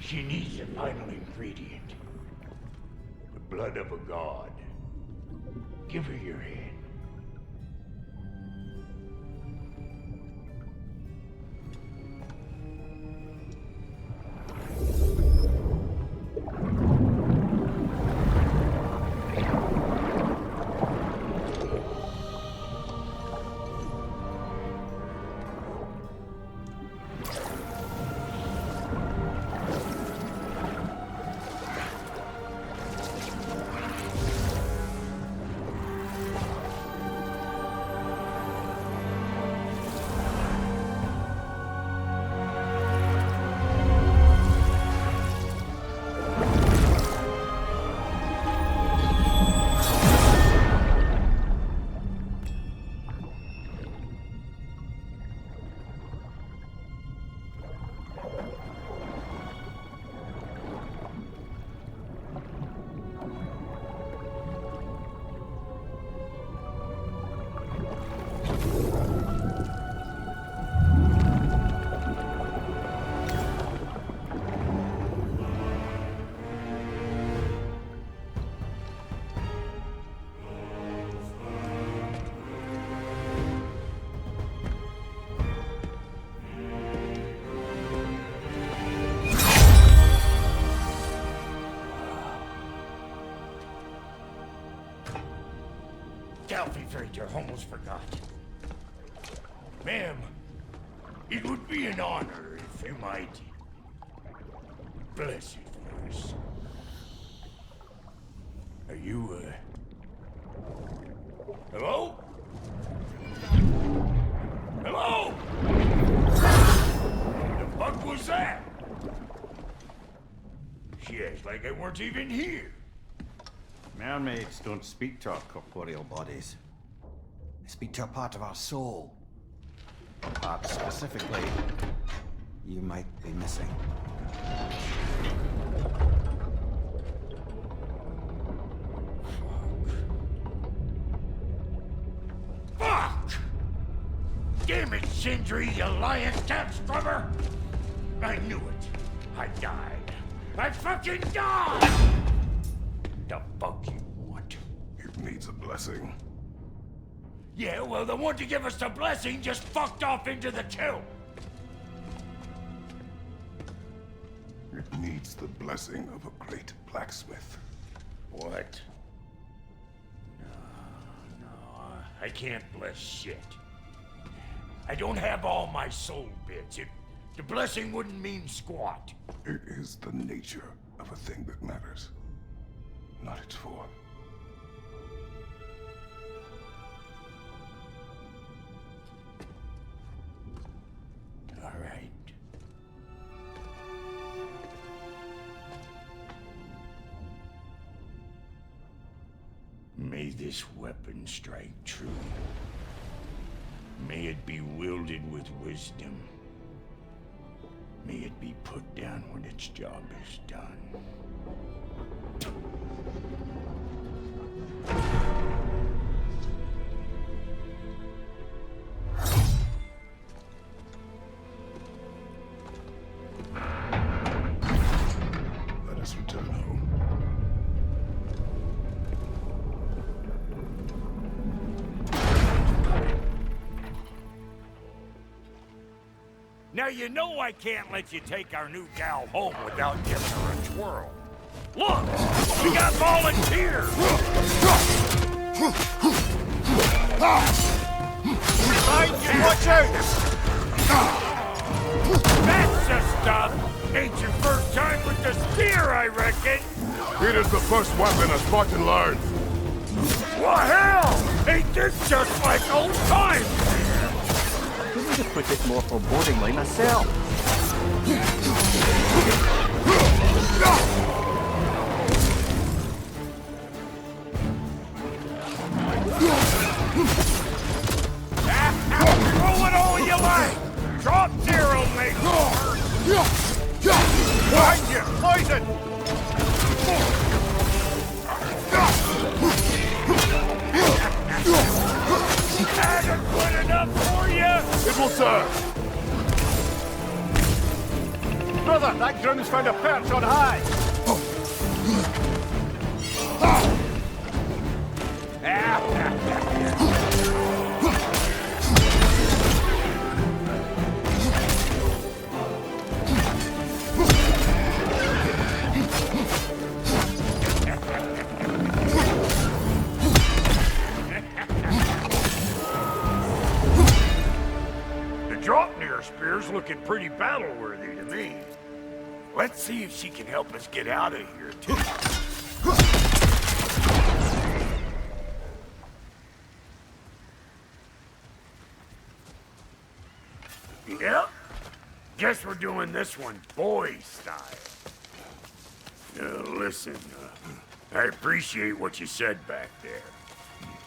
She needs a final ingredient. The blood of a god. Give her your hand. Delphi Frater, almost forgot. Ma'am, it would be an honor if you might bless it for us. Are you, hello? Hello? The fuck was that? She acts like I weren't even here. Mermaids don't speak to our corporeal bodies. They speak to a part of our soul. A part specifically you might be missing. Fuck! Damn it, Sindri, you lying cat scrubber! I knew it. I died. I fucking died! The fuck you want? It needs a blessing. Yeah, well, the one to give us the blessing just fucked off into the tomb. It needs the blessing of a great blacksmith. What? No, I can't bless shit. I don't have all my soul bits. The blessing wouldn't mean squat. It is the nature of a thing that matters, not its form. All right. May this weapon strike true. May it be wielded with wisdom. May it be put down when its job is done. Let us return home. Now you know I can't let you take our new gal home without giving her a twirl. Look! We got volunteers! Behind you! Watch out! That's the stuff! Ain't your first time with the spear, I reckon! It is the first weapon a Spartan learned. Well, hell! Ain't this just like old times? Couldn't have put it more forebodingly myself. Throw it all you like! Drop zero, mate! Behind you! Poison! Adequate enough for you? It will serve. Brother, that groom's found a perch on high! Spear's looking pretty battle-worthy to me. Let's see if she can help us get out of here, too. Yep. Guess we're doing this one boy style. Listen, I appreciate what you said back there.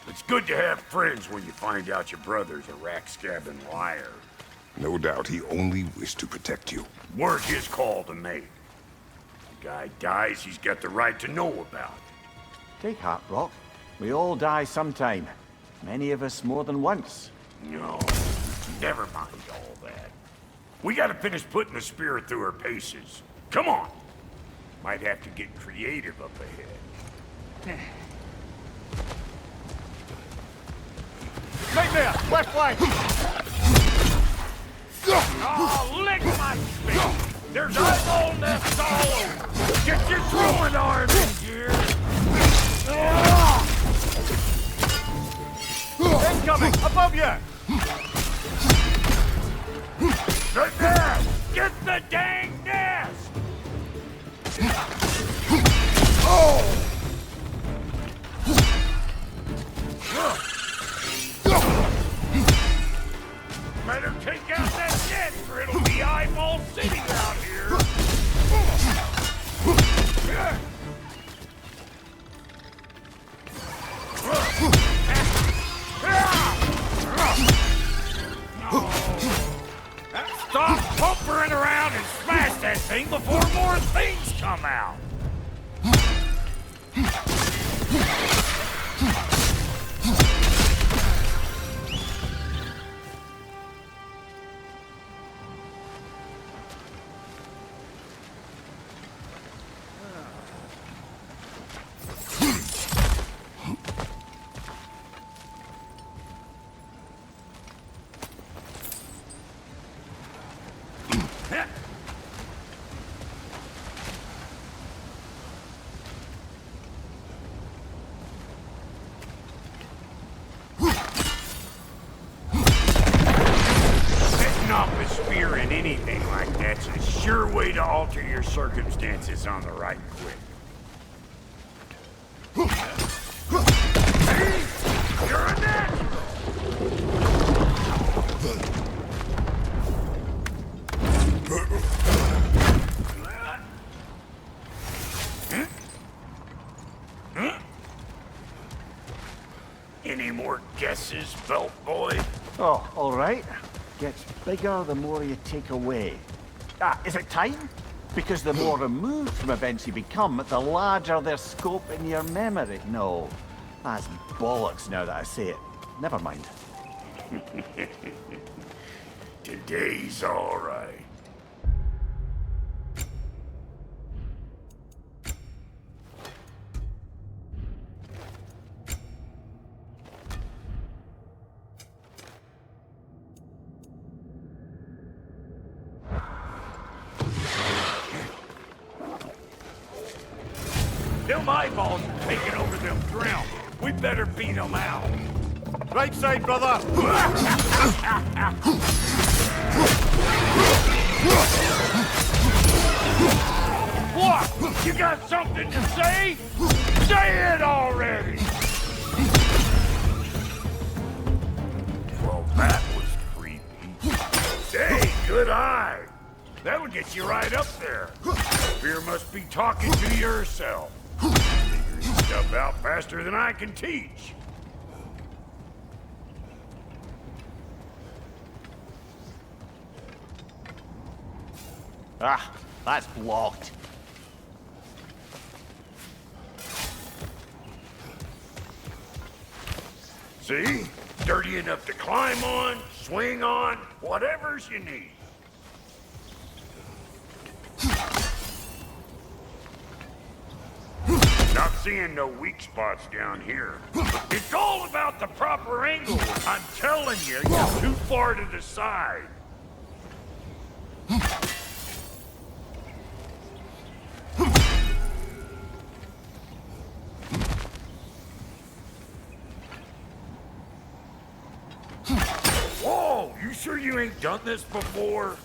It's good to have friends when you find out your brother's a rack-scabbing liar. No doubt he only wished to protect you. Word his call to make. The guy dies, he's got the right to know about it. Take heart, Brock. We all die sometime. Many of us more than once. No, never mind all that. We gotta finish putting the spear through her paces. Come on! Might have to get creative up ahead. Nightmare! Left flank! Oh, lick my spear! There's eyeball nests all over! Get your throwing arm in here! coming! Above you! The nest! Get the dang nest! Oh! Better take out that nest or it'll be eyeball city out here! Stop pumpering around and smash that thing before more things come out! Anything like that's a sure way to alter your circumstances on the right quick. Hey, you're a natural! Any more guesses, belt boy? Oh, all right. Gets bigger the more you take away. Ah, is it time? Because the more removed from events you become, the larger their scope in your memory. No, that's bollocks now that I say it. Never mind. Today's all right. Them eyeballs are taking over them drowned. We better beat them out. Right side, brother! What? You got something to say? Say it already! Well, that was creepy. Hey, good eye. That'll get you right up there. Fear must be talking to yourself. Figuring stuff out faster than I can teach. Ah, that's blocked. See? Dirty enough to climb on, swing on, whatever's you need. Not seeing no weak spots down here. It's all about the proper angle. I'm telling you, you're too far to the side. Whoa, you sure you ain't done this before?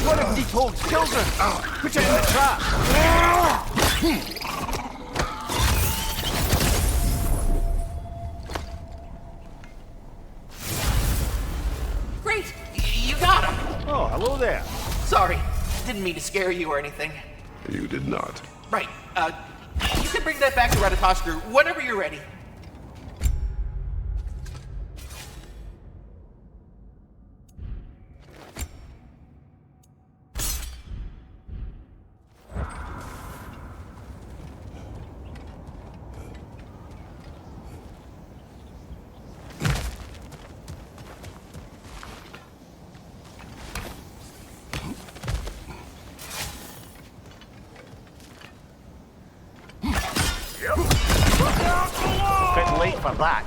One of Deepholt's children! Put it in the trap! Great! You got him! Oh, hello there. Sorry, didn't mean to scare you or anything. You did not. Right, you can bring that back to Ratatoskr whenever you're ready. Bit late for that.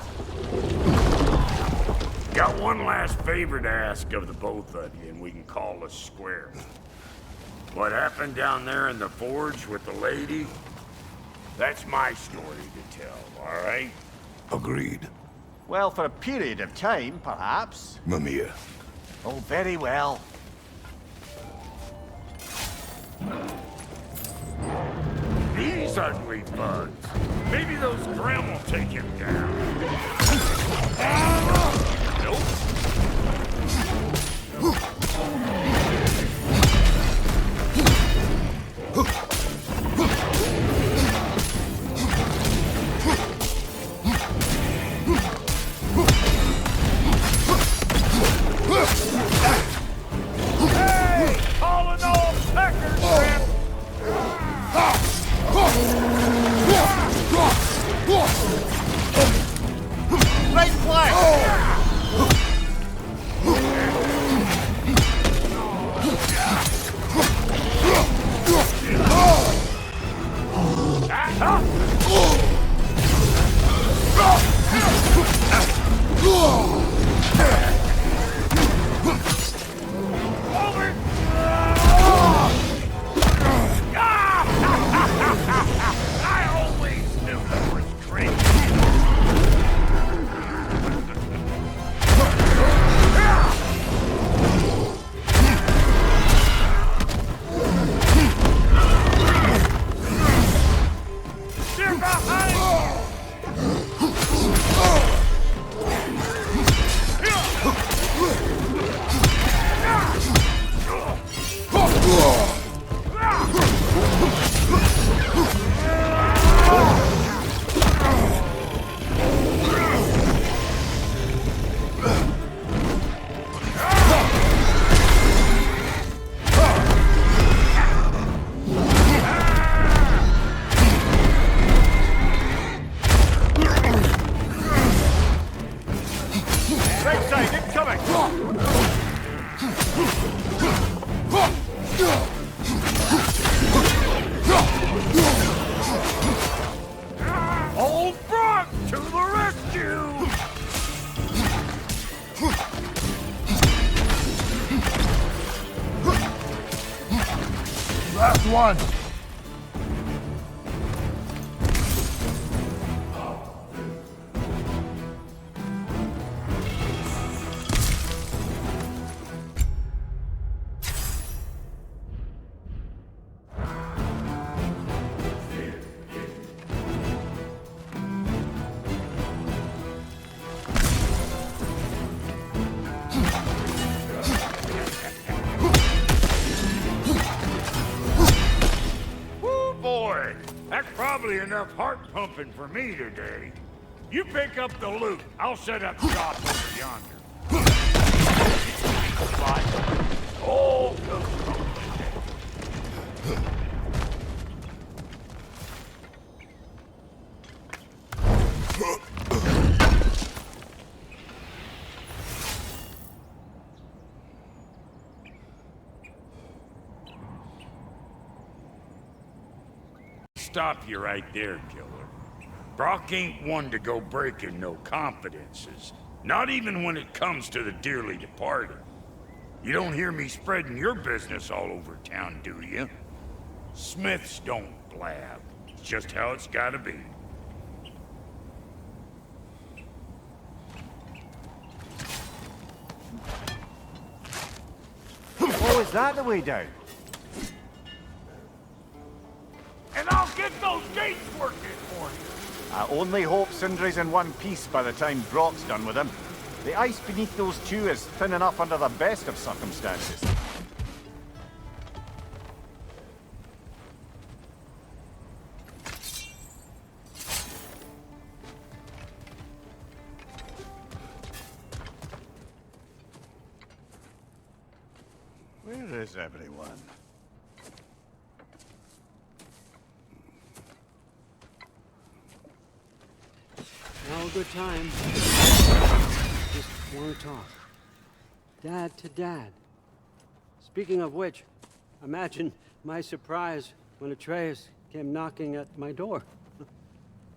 Got one last favor to ask of the both of you, and we can call us square. What happened down there in the forge with the lady? That's my story to tell, all right? Agreed. Well, for a period of time, perhaps. Mimir. Oh, very well. These ugly bugs. Maybe those Grim will take him down. Nope. Hey! Calling all peckers, Grim! Right flank! I always knew that was great. They're behind you! Right side, incoming! Old Brock to the rescue! Last one. Woo, boy! That's probably enough heart pumping for me today. You pick up the loot. I'll set up shop over yonder. Oh, stop you right there, killer. Brock ain't one to go breaking no confidences. Not even when it comes to the dearly departed. You don't hear me spreading your business all over town, do you? Smiths don't blab. It's just how it's gotta be. Oh, is that the way down? And I'll get those gates working for you. I only hope Sindri's in one piece by the time Brock's done with him. The ice beneath those two is thin enough under the best of circumstances. Where is everyone? Now a good time. Just want to talk. Dad to dad. Speaking of which, imagine my surprise when Atreus came knocking at my door.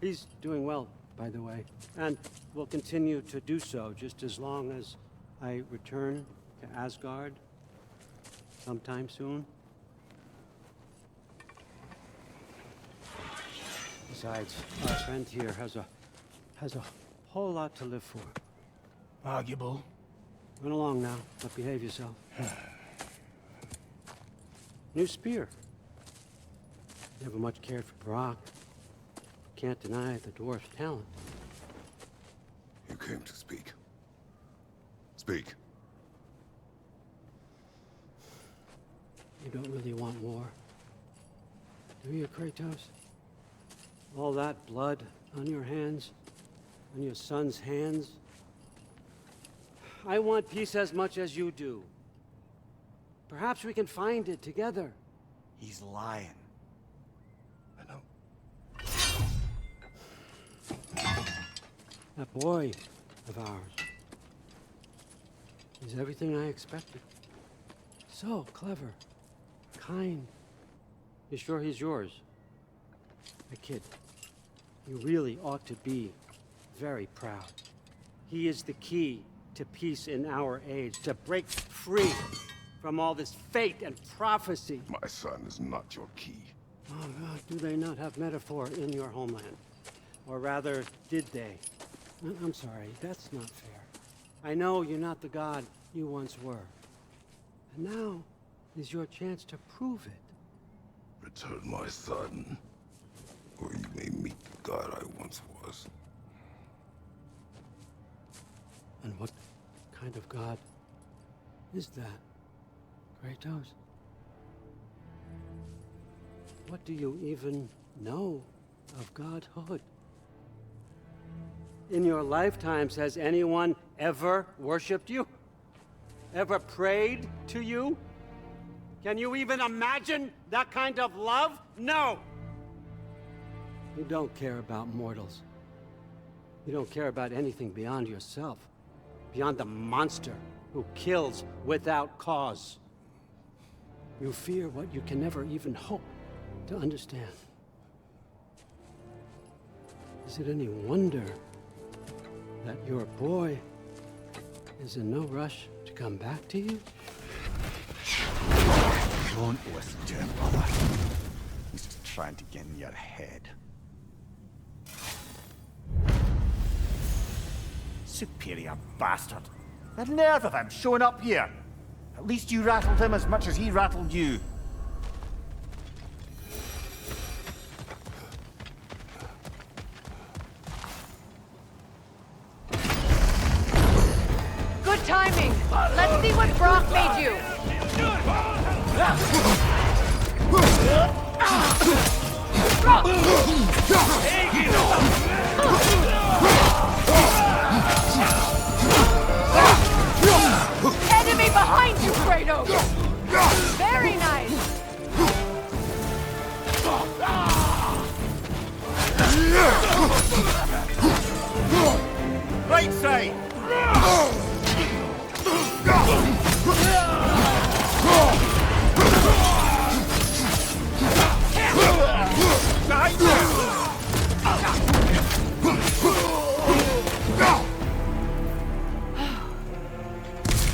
He's doing well, by the way. And will continue to do so just as long as I return to Asgard sometime soon. Besides, our friend here has a whole lot to live for. Arguable. Run along now, but behave yourself. New spear. Never much cared for Brock. Can't deny the dwarf's talent. You came to speak. Speak. You don't really want war, do you, Kratos? All that blood on your hands, on your son's hands. I want peace as much as you do. Perhaps we can find it together. He's lying. I know. That boy of ours is everything I expected. So clever, kind. You sure he's yours? I kid. You really ought to be very proud. He is the key to peace in our age, to break free from all this fate and prophecy. My son is not your key. Oh, God, do they not have metaphor in your homeland? Or rather, did they? I'm sorry, that's not fair. I know you're not the god you once were. And now is your chance to prove it. Return my son, or you may meet the god I once was. And what kind of god is that, Kratos? What do you even know of godhood? In your lifetimes, has anyone ever worshipped you? Ever prayed to you? Can you even imagine that kind of love? No! You don't care about mortals. You don't care about anything beyond yourself. Beyond the monster who kills without cause. You fear what you can never even hope to understand. Is it any wonder that your boy is in no rush to come back to you? Don't listen to him, brother. He's just trying to get in your head. Superior bastard. The nerve of him showing up here. At least you rattled him as much as he rattled you. Good timing. Let's see what Brock made you. Enemy behind you, Kratos! Very nice! Right side! Behind you!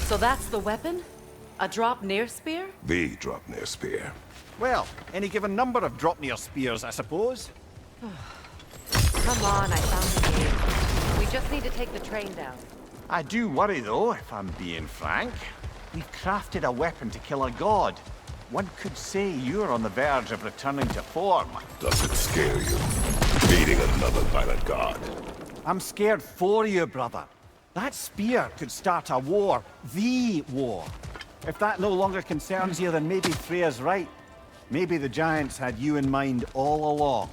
So that's the weapon? A drop near spear? The Dropnir spear. Well, any given number of Dropnir spears, I suppose. Come on, I found the game. We just need to take the train down. I do worry, though, if I'm being frank. We've crafted a weapon to kill a god. One could say you're on the verge of returning to form. Does it scare you? Beating another by the god. I'm scared for you, brother. That spear could start a war. The war. If that no longer concerns you, then maybe Freya's right. Maybe the giants had you in mind all along.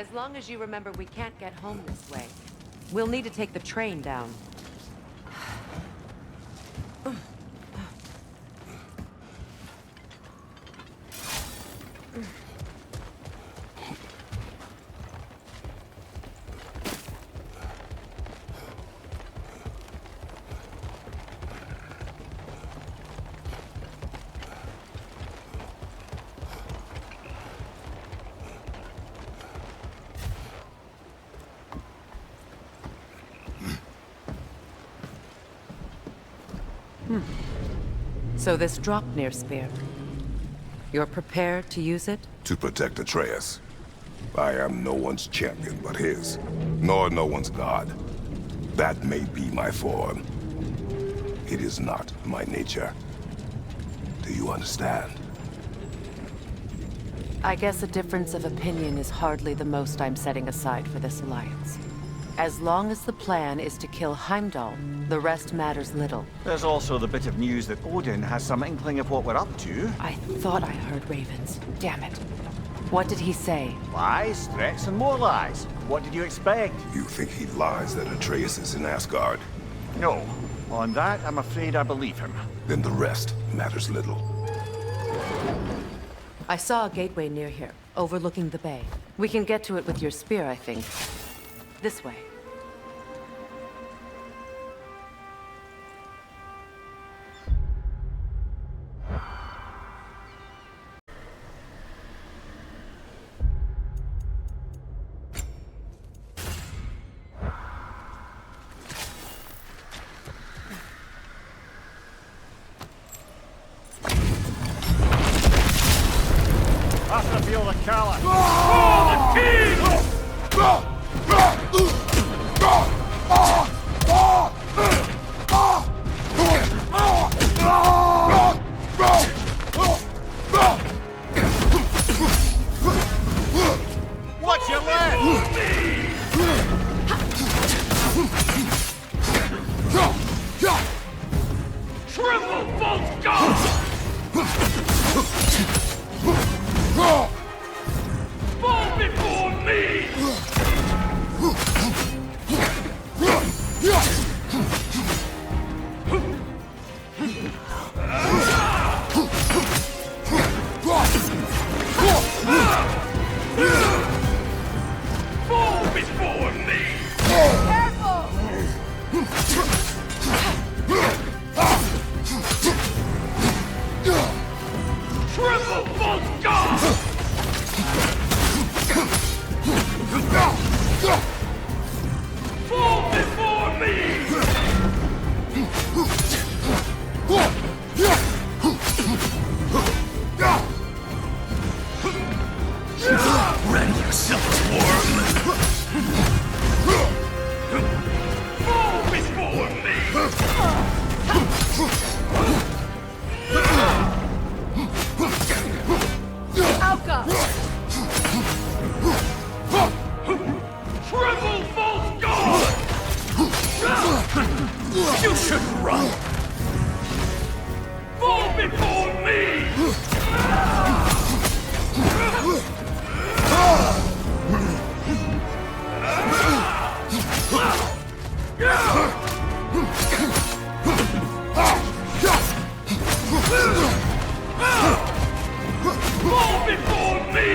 As long as you remember we can't get home this way. We'll need to take the train down. So this Draupnir spear, you're prepared to use it? To protect Atreus. I am no one's champion but his, nor no one's god. That may be my form. It is not my nature. Do you understand? I guess a difference of opinion is hardly the most I'm setting aside for this alliance. As long as the plan is to kill Heimdall, the rest matters little. There's also the bit of news that Odin has some inkling of what we're up to. I thought I heard ravens. Damn it. What did he say? Lies, threats, and more lies. What did you expect? You think he lies that Atreus is in Asgard? No. On that, I'm afraid I believe him. Then the rest matters little. I saw a gateway near here, overlooking the bay. We can get to it with your spear, I think. This way. That's the feel of Kala. Oh, the king! Watch your leg! Triple false god! Fall before me! Fall before me! Careful! Triple false god! Fall before me! Ready yourself, worm! Fall before me! Outcome! Triple false god! You should run! Fall before me! Fall before me!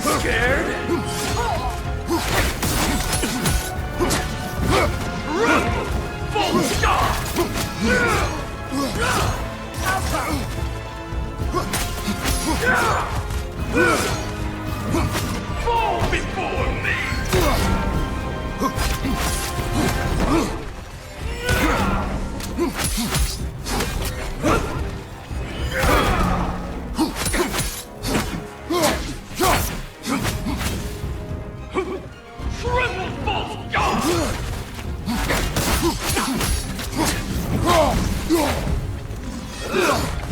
Scared? Run! Full stop! Fall before me! Triple false god!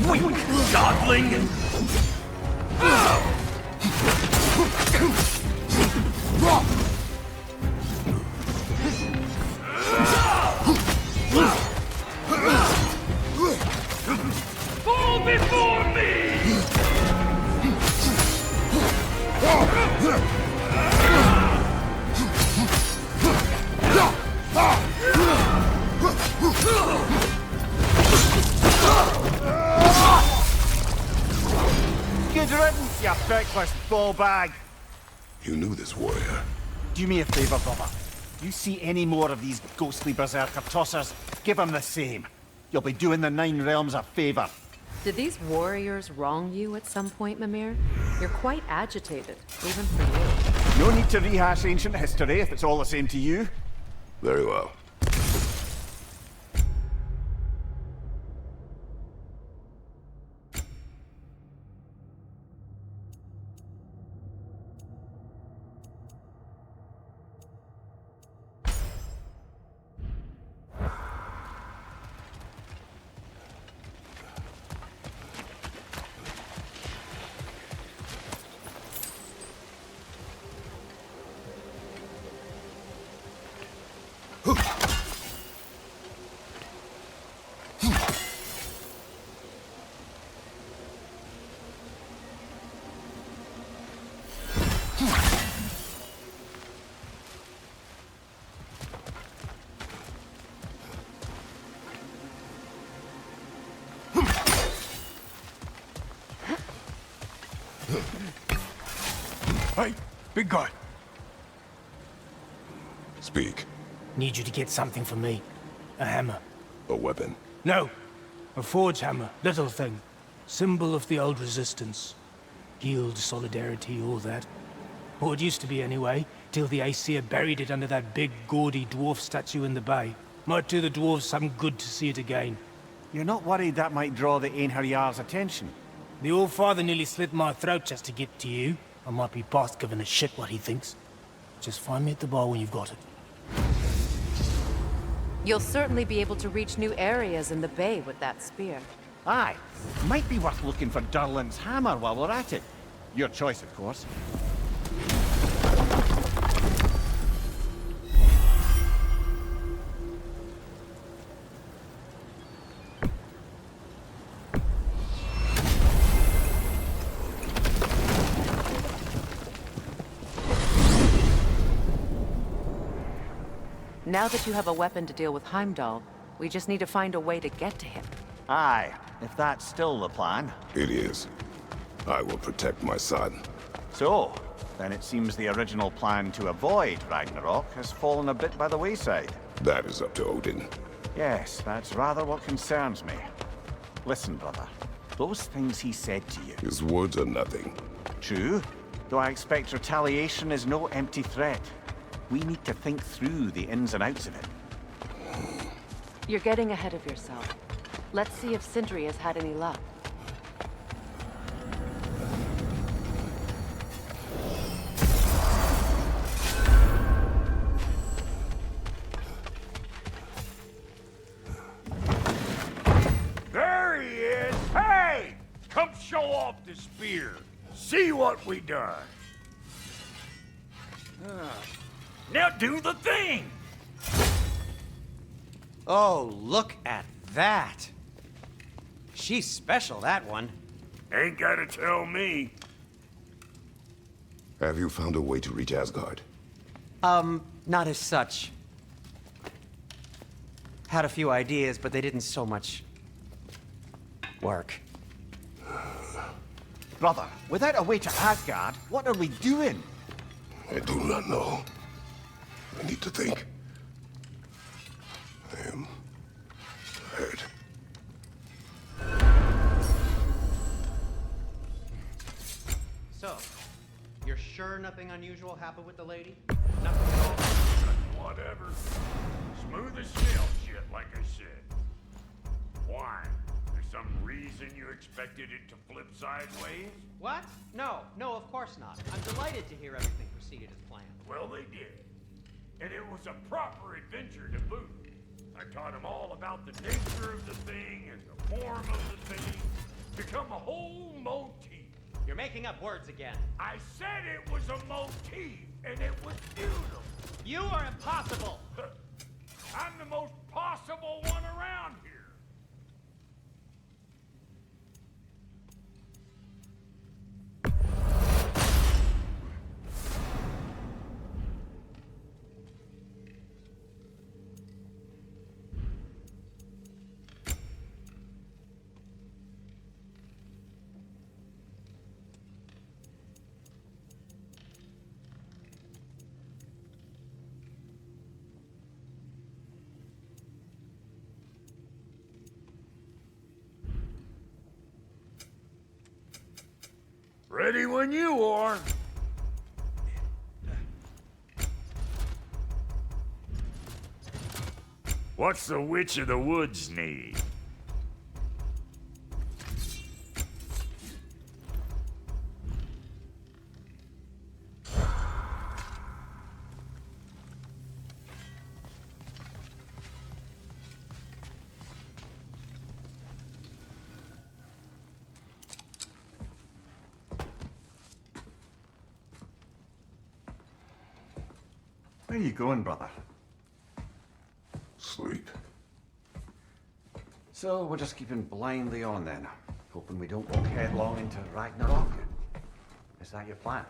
Weak godling! Good riddance, you feckless ball bag! You knew this warrior. Do me a favor, brother. You see any more of these ghostly berserker tossers, give them the same. You'll be doing the Nine Realms a favor. Did these warriors wrong you at some point, Mimir? You're quite agitated, even for you. No need to rehash ancient history if it's all the same to you. Very well. Hey, big guy. Speak. Need you to get something for me. A hammer. A weapon. No. A forge hammer. Little thing. Symbol of the old resistance. Guild, solidarity, all that. Or it used to be anyway, till the Aesir buried it under that big, gaudy dwarf statue in the bay. Might do the dwarves some good to see it again. You're not worried that might draw the Einherjar's attention? The old father nearly slit my throat just to get to you. I might be past giving a shit what he thinks. Just find me at the bar when you've got it. You'll certainly be able to reach new areas in the bay with that spear. Aye. Might be worth looking for Durlin's hammer while we're at it. Your choice, of course. Now that you have a weapon to deal with Heimdall, we just need to find a way to get to him. Aye, if that's still the plan. It is. I will protect my son. So, then it seems the original plan to avoid Ragnarok has fallen a bit by the wayside. That is up to Odin. Yes, that's rather what concerns me. Listen, brother. Those things he said to you. His words are nothing. True, though I expect retaliation is no empty threat. We need to think through the ins and outs of it. You're getting ahead of yourself. Let's see if Sindri has had any luck. There he is! Hey! Come show off the spear. See what we done. Now do the thing! Oh, look at that. She's special, that one. Ain't gotta tell me. Have you found a way to reach Asgard? Not as such. Had a few ideas, but they didn't so much work. Brother, without a way to Asgard, what are we doing? I do not know. I need to think. I am tired. So, you're sure nothing unusual happened with the lady? Nothing at all? Whatever. Smooth as snail shit, like I said. Why? There's some reason you expected it to flip sideways? What? No, of course not. I'm delighted to hear everything proceeded as planned. Well, they did. And it was a proper adventure to boot. I taught them all about the nature of the thing and the form of the thing. Become a whole motif. You're making up words again. I said it was a motif, and it was beautiful. You are impossible. I'm the most possible one around here. Ready when you are. What's the Witch of the Woods need? Where are you going, brother? Sleep. So we're just keeping blindly on then, hoping we don't walk headlong into Ragnarok. Is that your plan?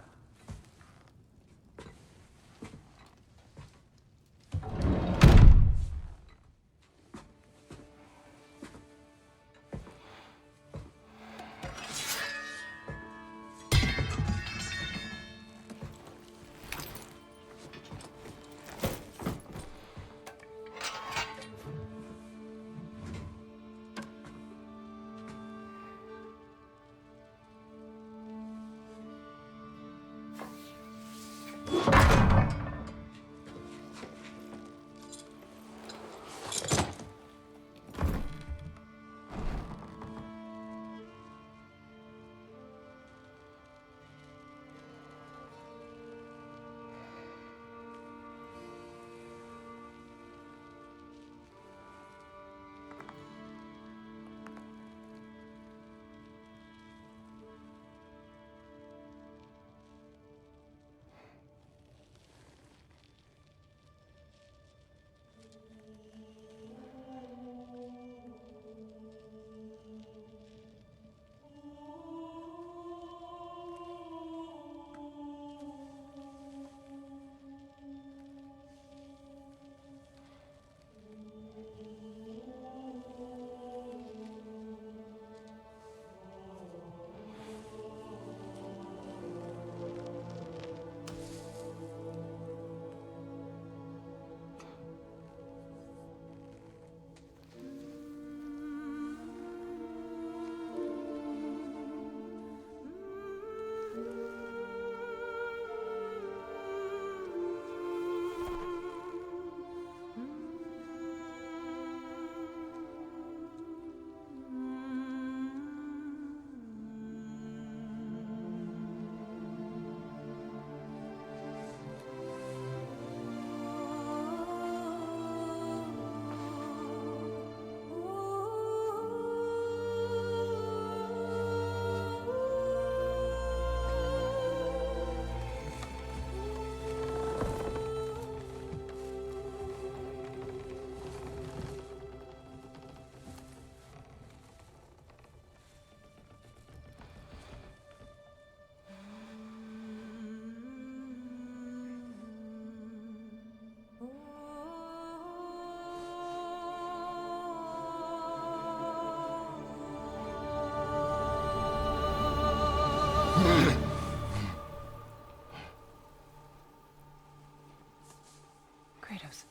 Kratos.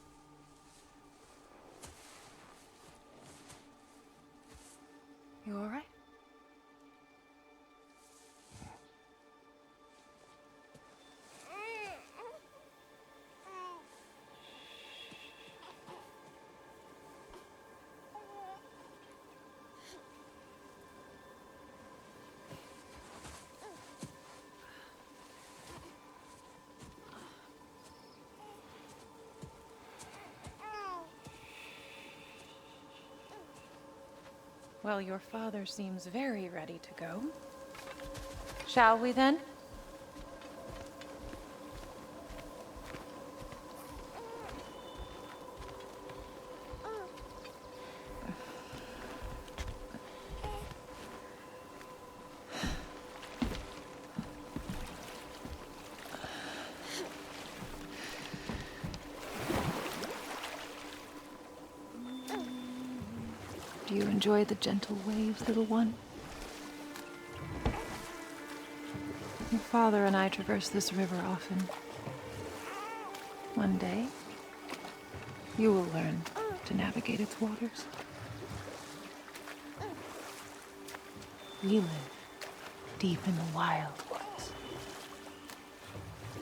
You all right? Well, your father seems very ready to go. Shall we then? Do you enjoy the gentle waves, little one? Your father and I traverse this river often. One day, you will learn to navigate its waters. We live deep in the wild woods.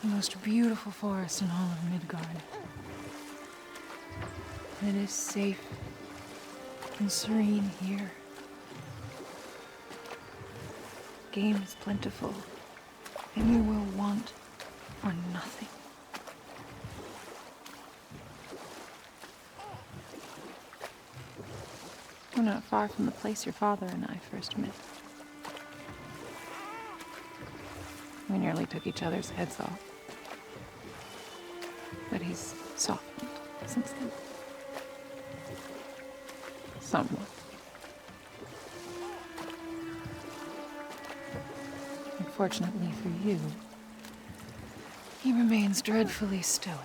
The most beautiful forest in all of Midgard. It is safe and serene here. Game is plentiful, and you will want for nothing. We're not far from the place your father and I first met. We nearly took each other's heads off. But he's softened since then. Somewhat. Unfortunately for you, he remains dreadfully stoic.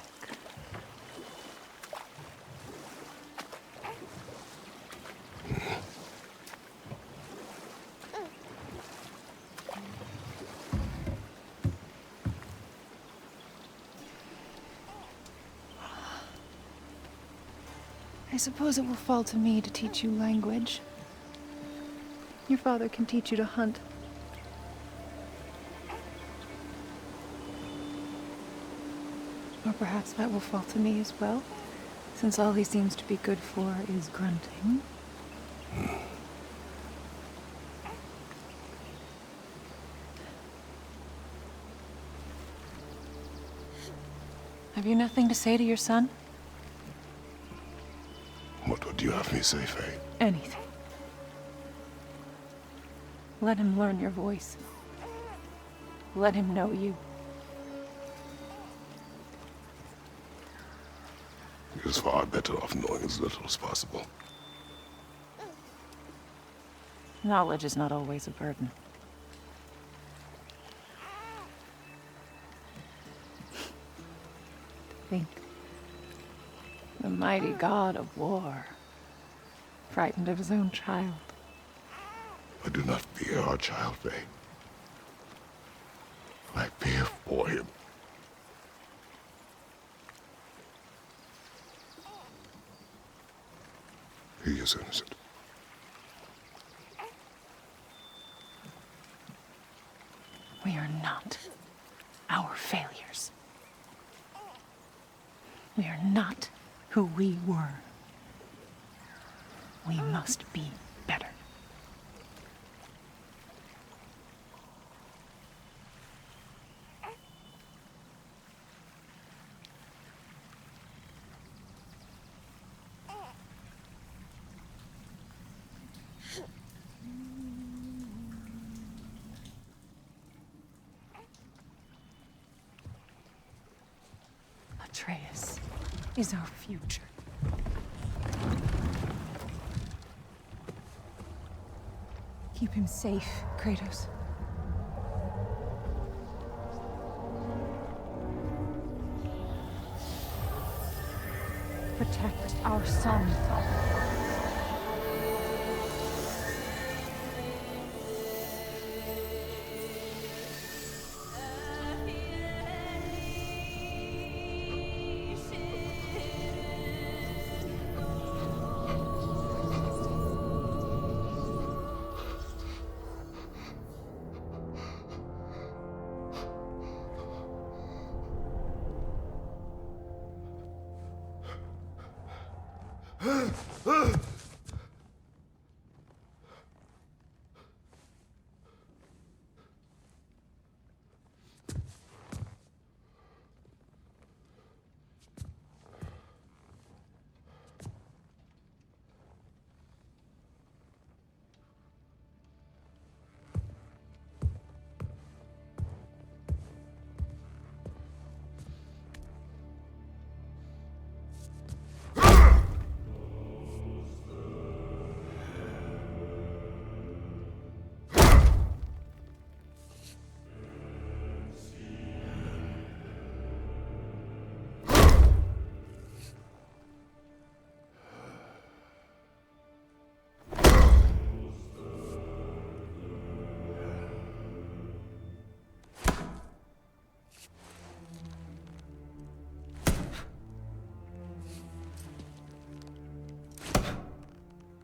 I suppose it will fall to me to teach you language. Your father can teach you to hunt. Or perhaps that will fall to me as well, since all he seems to be good for is grunting. Have you nothing to say to your son? What would you have me say, Faye? Anything. Let him learn your voice. Let him know you. He is far better off knowing as little as possible. Knowledge is not always a burden. Think. The mighty god of war, frightened of his own child. I do not fear our child, Faye. I fear for him. He is innocent. We are not our failures. We are not who we were. We must be better. Atreus is our future. Keep him safe, Kratos. Protect our son.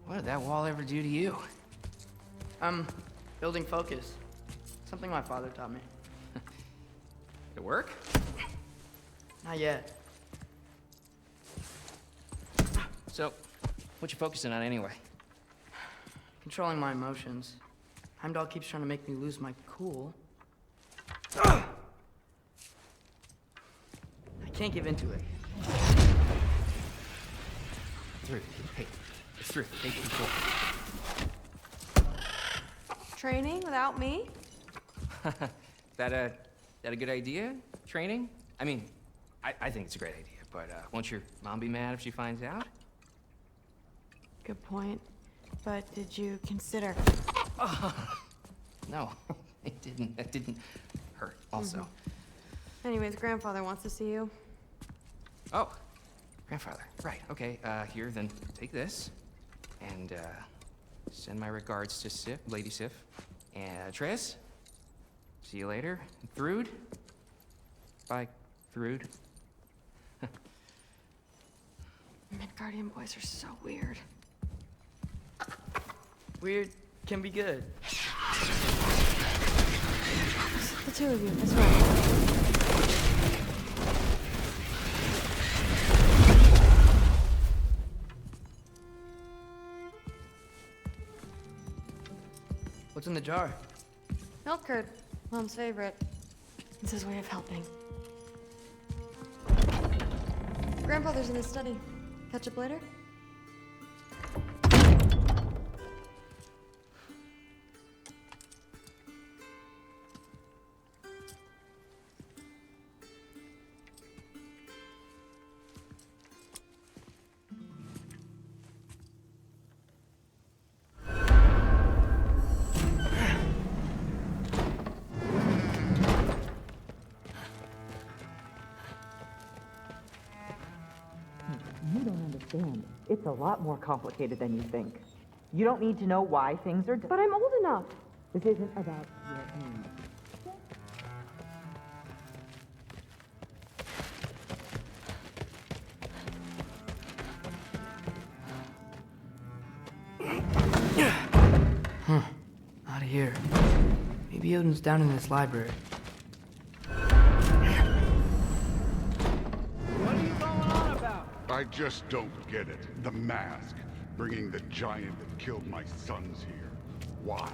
What did that wall ever do to you? Building focus. Something my father taught me. It work? Not yet. So, what you focusing on anyway? Controlling my emotions. Heimdall keeps trying to make me lose my cool. I can't give into it. Through. Hey, it's through. Take control. Training without me? That a good idea? Training? I mean, I think it's a great idea, but won't your mom be mad if she finds out? Good point. But did you consider... No, it didn't. That didn't hurt, also. Anyways, grandfather wants to see you. Oh, grandfather. Right, okay. Here, then take this. And, send my regards to Sif, Lady Sif. And Atreus, see you later. Thrud. Bye, Thrud. Midgardian boys are so weird. Weird can be good. The two of you, that's right. What's in the jar? Milk curd, Mom's favorite. It's his way of helping. Grandfather's in his study. Catch up later? You don't understand. It's a lot more complicated than you think. You don't need to know why things are done. But I'm old enough. This isn't about your age. Huh. Out of here. Maybe Odin's down in this library. I just don't get it. The mask. Bringing the giant that killed my sons here. Why?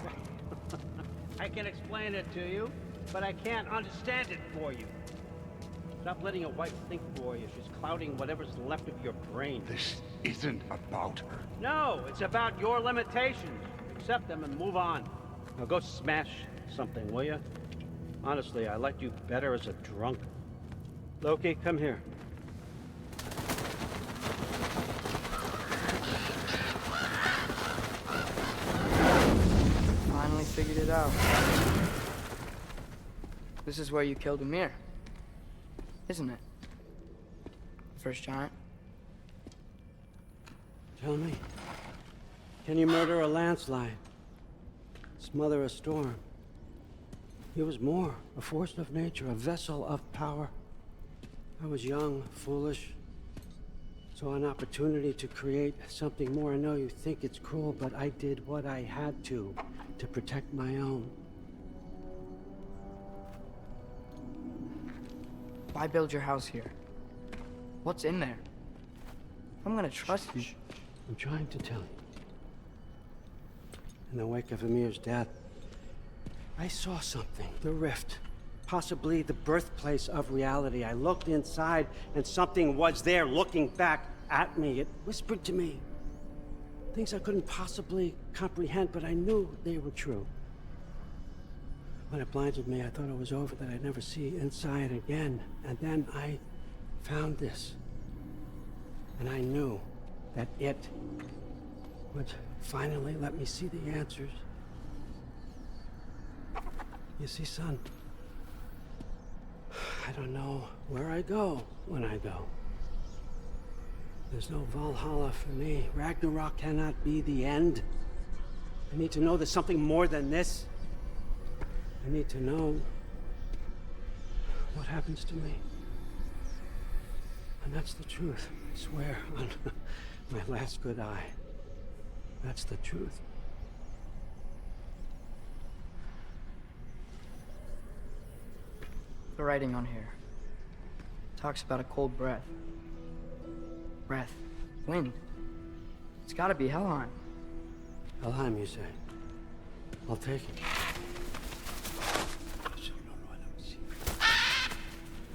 I can explain it to you, but I can't understand it for you. Stop letting your wife think for you. She's clouding whatever's left of your brain. This isn't about her. No, it's about your limitations. Accept them and move on. Now go smash something, will you? Honestly, I liked you better as a drunk. Loki, come here. Finally figured it out. This is where you killed Ymir, isn't it? First giant. Tell me, can you murder a landslide? Smother a storm? He was more, a force of nature, a vessel of power. I was young, foolish, saw an opportunity to create something more. I know you think it's cruel, but I did what I had to protect my own. Why build your house here? What's in there? I'm gonna trust you. I'm trying to tell you. In the wake of Ymir's death, I saw something. The rift. Possibly the birthplace of reality. I looked inside, and something was there looking back at me. It whispered to me things I couldn't possibly comprehend, but I knew they were true. When it blinded me, I thought it was over, that I'd never see inside again. And then I found this. And I knew that it would finally let me see the answers. You see, son, I don't know where I go when I go. There's no Valhalla for me. Ragnarok cannot be the end. I need to know there's something more than this. I need to know what happens to me. And that's the truth, I swear, on my last good eye. That's the truth. the writing on here. Talks about a cold breath. Breath. Wind. It's gotta be Helheim. Helheim, you say? I'll take it.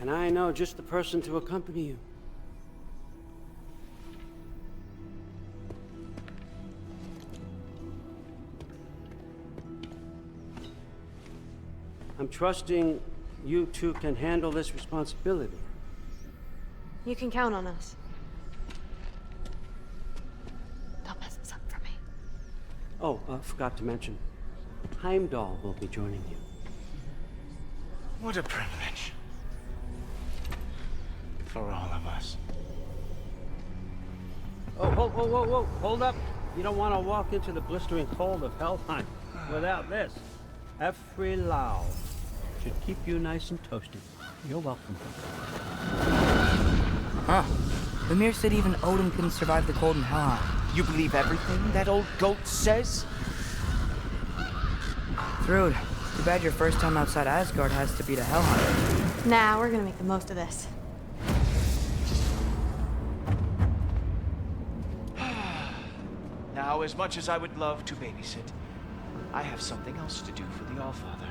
And I know just the person to accompany you. I'm trusting you two can handle this responsibility. You can count on us. Don't mess this up for me. Oh, forgot to mention. Heimdall will be joining you. What a privilege. For all of us. Oh, whoa, whoa, whoa, whoa, hold up. You don't want to walk into the blistering cold of Helheim without this. Every Lau should keep you nice and toasty. You're welcome. Huh. Ymir said even Odin couldn't survive the cold in Helheim. You believe everything that old goat says? Thrud, too bad your first time outside Asgard has to be to Helheim. Nah, we're gonna make the most of this. Now, as much as I would love to babysit, I have something else to do for the Allfather.